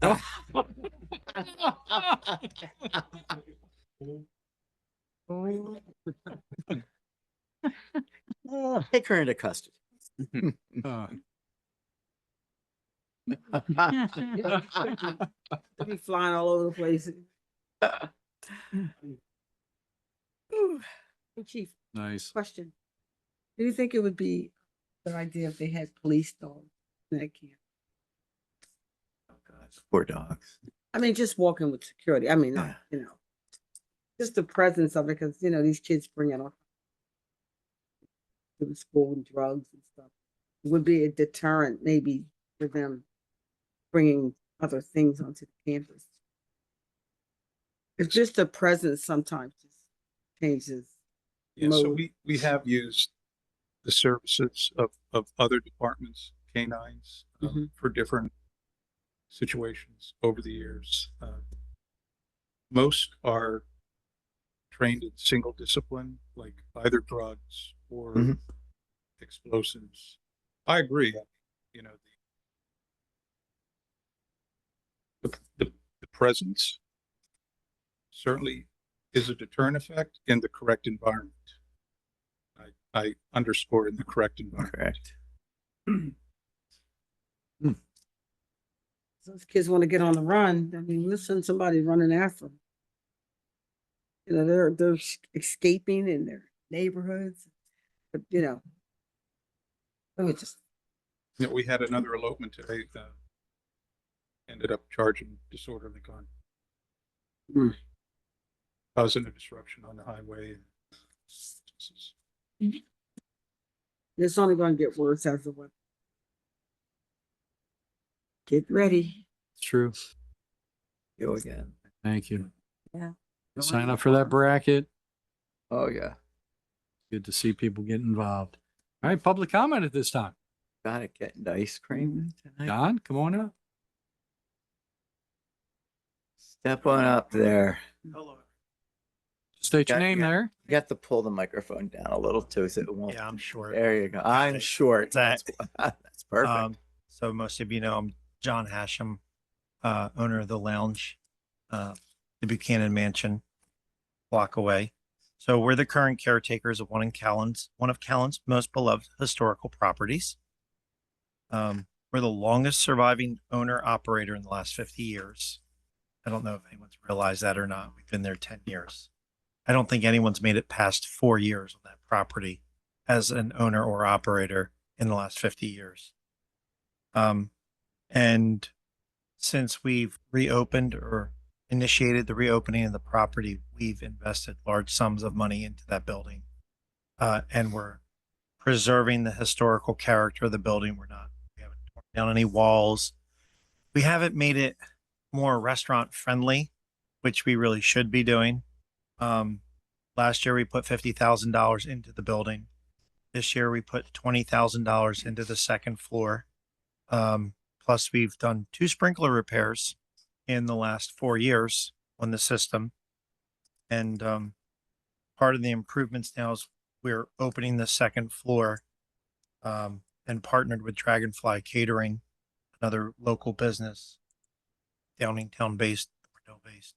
Take her into custody. Uh, They'll be flying all over the place. Hey, Chief, Nice. question. Do you think it would be a good idea if they had police dogs in that camp? Poor dogs. I mean, just walking with security. I mean, not, just the presence of it, because, these kids bring it up to the school and drugs and stuff. It would be a deterrent maybe for them bringing other things onto the campus. It's just the presence sometimes just changes. Yeah, so mode. we have used the services of other departments, canines, for different situations over the years. Most are trained in single discipline, like either drugs or explosives. I agree. The presence certainly is a deterrent effect in the correct environment. I underscore in the correct environment. Correct. Those kids want to get on the run. I mean, listen, somebody running after them. They're escaping in their neighborhoods. But, it was just We had another elopement today that ended up charging disorderly conduct. Causing a disruption on the highway. it's only going to get worse as the weather. Get ready. It's true. Go again. Thank you. Yeah. Sign up for that bracket. Oh, yeah. Good to see people get involved. All right, public comment at this time. Got it. Getting the ice cream tonight. Don, come on up. Step on up there. State your Got- name got- there. You have to pull the microphone down a little too, so it won't. Yeah, I'm short. There you go. I'm short. That- That's perfect. So most of you know, I'm John Hashem, owner of the lounge, the Buchanan Mansion, block away. So we're the current caretakers of one of Callan's most beloved historical properties. We're the longest surviving owner operator in the last 50 years. I don't know if anyone's realized that or not. We've been there 10 years. I don't think anyone's made it past 4 years on that property as an owner or operator in the last 50 years. And since we've reopened or initiated the reopening of the property, we've invested large sums of money into that building. And we're preserving the historical character of the building. We haven't torn down any walls. We haven't made it more restaurant friendly, which we really should be doing. Last year we put $50,000 into the building. This year we put $20,000 into the second floor. Plus we've done 2 sprinkler repairs in the last 4 years on the system. And part of the improvements now is we're opening the second floor and partnered with Dragonfly Catering, another local business, Downingtown based, based.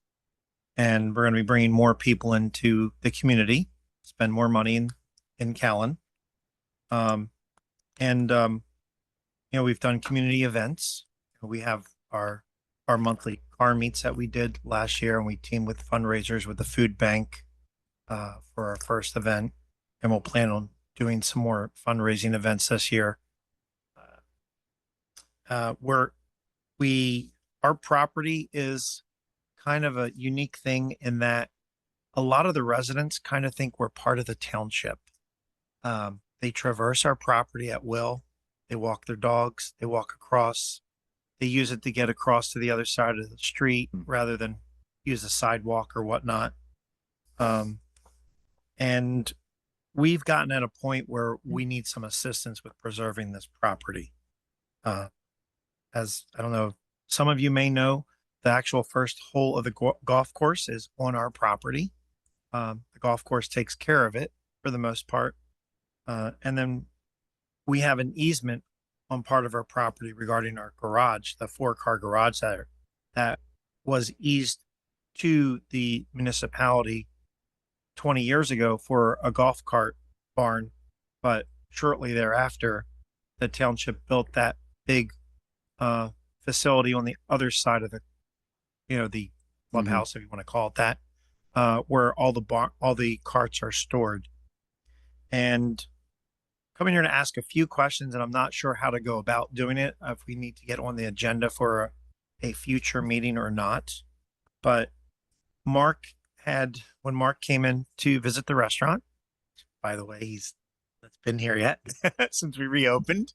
And we're going to be bringing more people into the community, spend more money in Callan. We've done community events. We have our monthly car meets that we did last year, and we teamed with fundraisers with the food bank for our first event. And we'll plan on doing some more fundraising events this year. Our property is kind of a unique thing in that a lot of the residents kind of think we're part of the township. They traverse our property at will. They walk their dogs, they walk across, they use it to get across to the other side of the street rather than use a sidewalk or whatnot. And we've gotten at a point where we need some assistance with preserving this property. As I don't know, some of you may know, the actual first hole of the golf course is on our property. The golf course takes care of it for the most part. And then we have an easement on part of our property regarding our garage, the 4-car garage that was eased to the municipality 20 years ago for a golf cart barn. But shortly thereafter, the township built that big facility on the other side of the, the clubhouse, if you want to call it that, where all the carts are stored. And coming here to ask a few questions, and I'm not sure how to go about doing it, if we need to get on the agenda for a future meeting or not. But when Mark came in to visit the restaurant, by the way, he's been here yet since we reopened.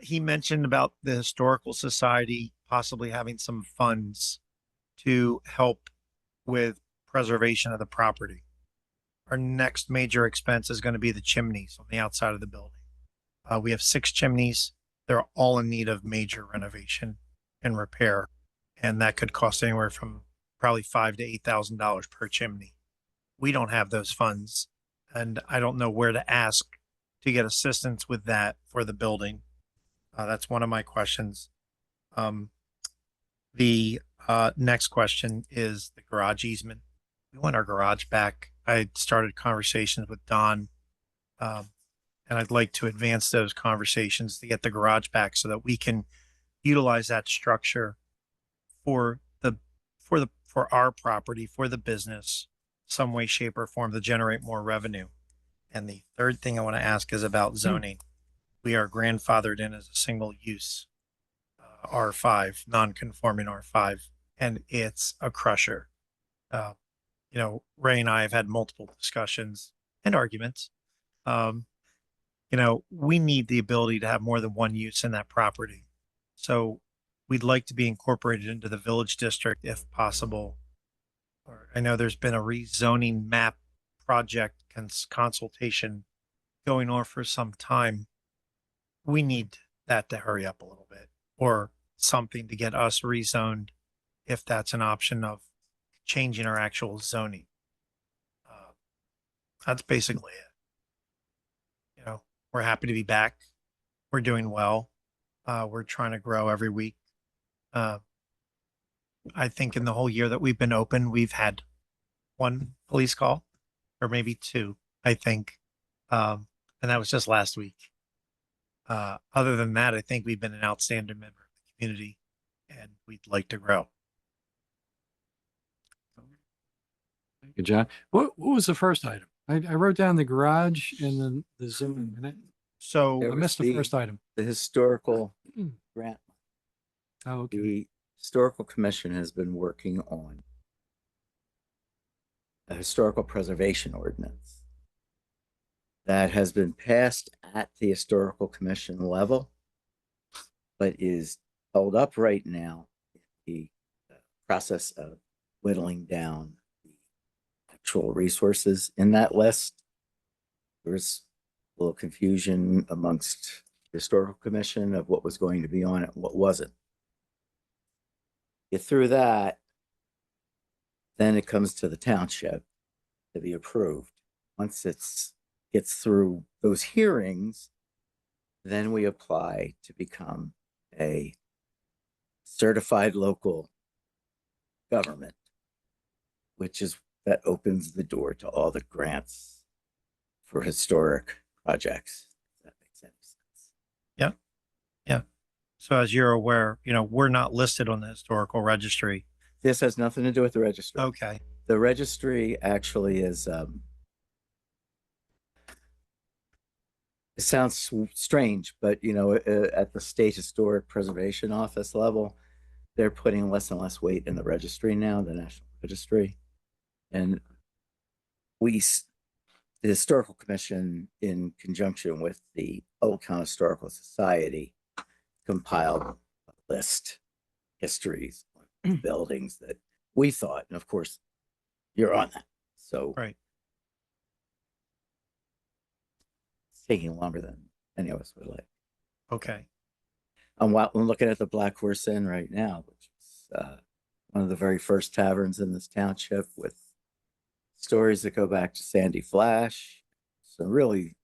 He mentioned about the Historical Society possibly having some funds to help with preservation of the property. Our next major expense is going to be the chimneys on the outside of the building. We have 6 chimneys. They're all in need of major renovation and repair. And that could cost anywhere from probably $5,000 to $8,000 per chimney. We don't have those funds, and I don't know where to ask to get assistance with that for the building. That's one of my questions. The next question is the garage easement. We want our garage back. I started conversations with Don, and I'd like to advance those conversations to get the garage back so that we can utilize that structure for our property, for the business, some way, shape, or form to generate more revenue. And the third thing I want to ask is about zoning. We are grandfathered in as a single use R5, non-conforming R5, and it's a crusher. Ray and I have had multiple discussions and arguments. We need the ability to have more than one use in that property. So we'd like to be incorporated into the village district if possible. Or I know there's been a rezoning map project consultation going on for some time. We need that to hurry up a little bit, or something to get us rezoned if that's an option of changing our actual zoning. That's basically it. We're happy to be back. We're doing well. We're trying to grow every week. I think in the whole year that we've been open, we've had 1 police call, or maybe 2, I think. And that was just last week. Other than that, I think we've been an outstanding member of the community, and we'd like to grow. Thank you, John. What was the first item? I wrote down the garage and then the zoning. So I missed the first item. The historical grant. Oh, okay. The Historical Commission has been working on a historical preservation ordinance that has been passed at the Historical Commission level, but is held up right now in the process of whittling down the actual resources in that list. There's a little confusion amongst the Historical Commission of what was going to be on it and what wasn't. Get through that, then it comes to the township to be approved. Once gets through those hearings, then we apply to become a certified local government, that opens the door to all the grants for historic projects. If that makes any sense. Yeah. So as you're aware, we're not listed on the historical registry. This has nothing to do with the registry. Okay. The registry actually is, it sounds strange, but at the State Historic Preservation Office level, they're putting less and less weight in the registry now, the National Registry. And the Historical Commission, in conjunction with the Old Town Historical Society, compiled a list, histories, buildings that we thought, and of course, you're on that. So Right. it's taking longer than any of us would like. Okay. I'm looking at the Black Horse Inn right now, which is one of the very first taverns in this township, with stories that go back to Sandy Flash. Some really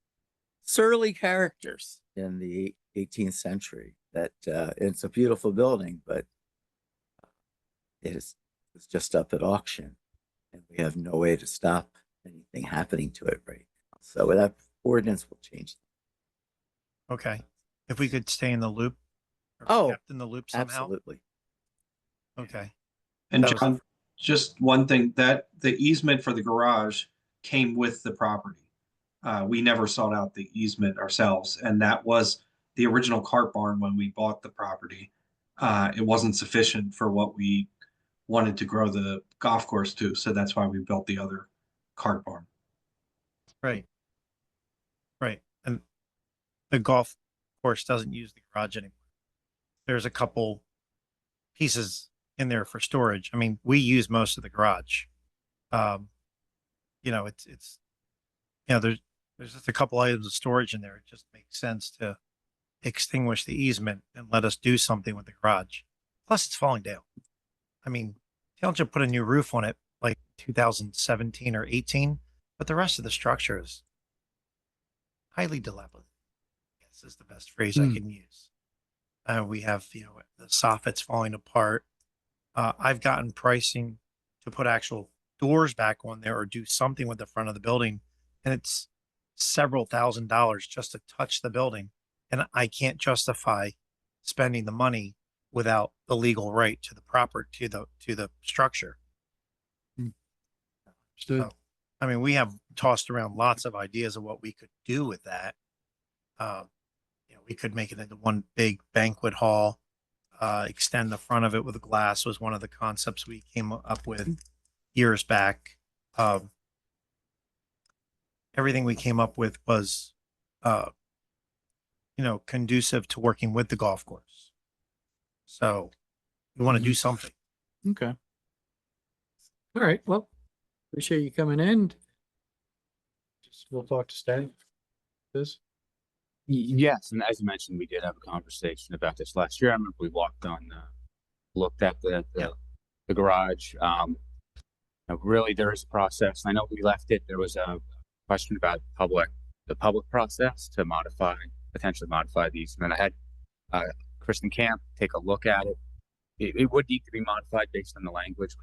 surly characters in the 18th century. That it's a beautiful building, but it's just up at auction, and we have no way to stop anything happening to it right now. So that ordinance will change. Okay. If we could stay in the loop. Or Oh, kept in the loop somehow. absolutely. Okay. And That was- John, just one thing, that the easement for the garage came with the property. We never sought out the easement ourselves, and that was the original cart barn when we bought the property. It wasn't sufficient for what we wanted to grow the golf course to, so that's why we built the other cart barn. Right. Right. And the golf course doesn't use the garage anymore. There's a couple pieces in there for storage. I mean, we use most of the garage. You know, it's you know, there's just a couple items of storage in there. It just makes sense to extinguish the easement and let us do something with the garage. Plus, it's falling down. I mean, township put a new roof on it like 2017 or 18, but the rest of the structure is highly dilapidated. I guess is the best phrase I can use. We have, you know, the soffits falling apart. I've gotten pricing to put actual doors back on there or do something with the front of the building, and it's several $1,000s just to touch the building, and I can't justify spending the money without the legal right to the to the structure. Understood. So, I mean, we have tossed around lots of ideas of what we could do with that. You know, we could make it into one big banquet hall, extend the front of it with glass was one of the concepts we came up with years back. Everything we came up with was, you know, conducive to working with the golf course. So we want to do something. Okay. All right. Well, appreciate you coming in. We'll talk to staff. This. Yes, and as you mentioned, we did have a conversation about this last year. I remember we walked on, looked at the garage. Really, there is a process. I know we left it. There was a question about the public process to potentially modify the easement. I had Kristen Camp take a look at it. It would need to be modified based on the language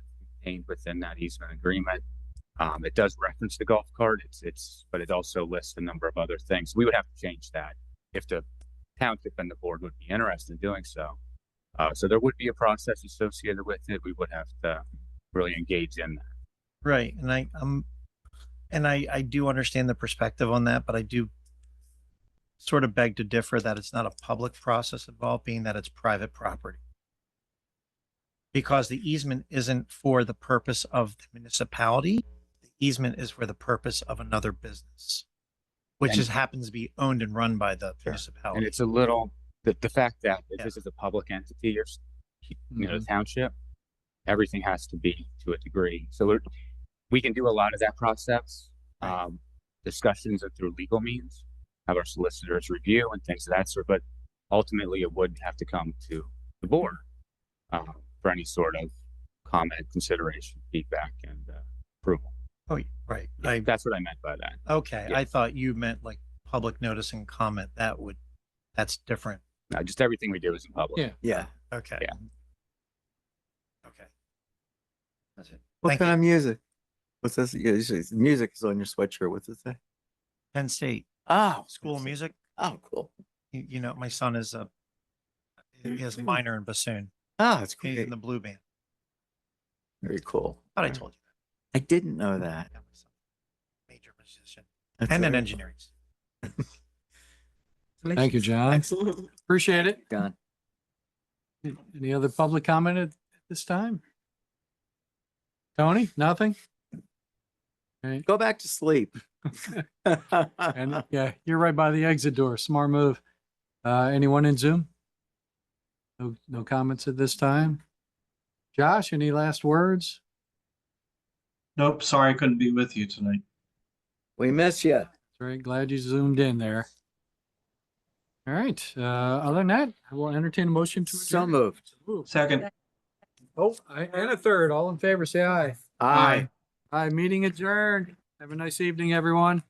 contained within that easement agreement. It does reference the golf cart. But it also lists a number of other things. We would have to change that if the township and the board would be interested in doing so. So there would be a process associated with it. We would have to really engage in that. Right. And I do understand the perspective on that, but I do sort of beg to differ that it's not a public process involved, being that it's private property. Because the easement isn't for the purpose of the municipality. The easement is for the purpose of another business, which And- just happens to be owned and run by the municipality. And it's a little, the fact that this is a public entity or, you know, the township, everything has to be to a degree. So we can do a lot of that process. Discussions are through legal means, have our solicitors review and things of that sort, but ultimately it would have to come to the board for any sort of comment, consideration, feedback, and approval. Oh, right. That's what I meant by that. Okay. Yeah. I thought you meant like public notice and comment. That's different. No, just everything we do is in public. Yeah. Okay. Yeah. Okay. That's it. What Thank kind you. of music? What's this? Yeah, music is on your sweatshirt. What's it say? Penn State Oh, School of Music. Oh, cool. You know, my son is he has a minor in bassoon. Ah, it's He's great. in the blue band. Very cool. Thought I told you I didn't know that. that. Major musician That's and an very engineering. Thank you, John. Excellent. Appreciate it. John. Any other public comment at this time? Tony, nothing? Okay. Go back to sleep. And yeah, you're right by the exit door. Smart move. Anyone in Zoom? No comments at this time. Josh, any last words? Nope, sorry I couldn't be with you tonight. We miss you. Very glad you zoomed in there. All right, other than that, I will entertain a motion to So adjourn. moved. Second. Oh, and a third. All in favor, say aye. Aye. Aye, meeting adjourned. Have a nice evening, everyone.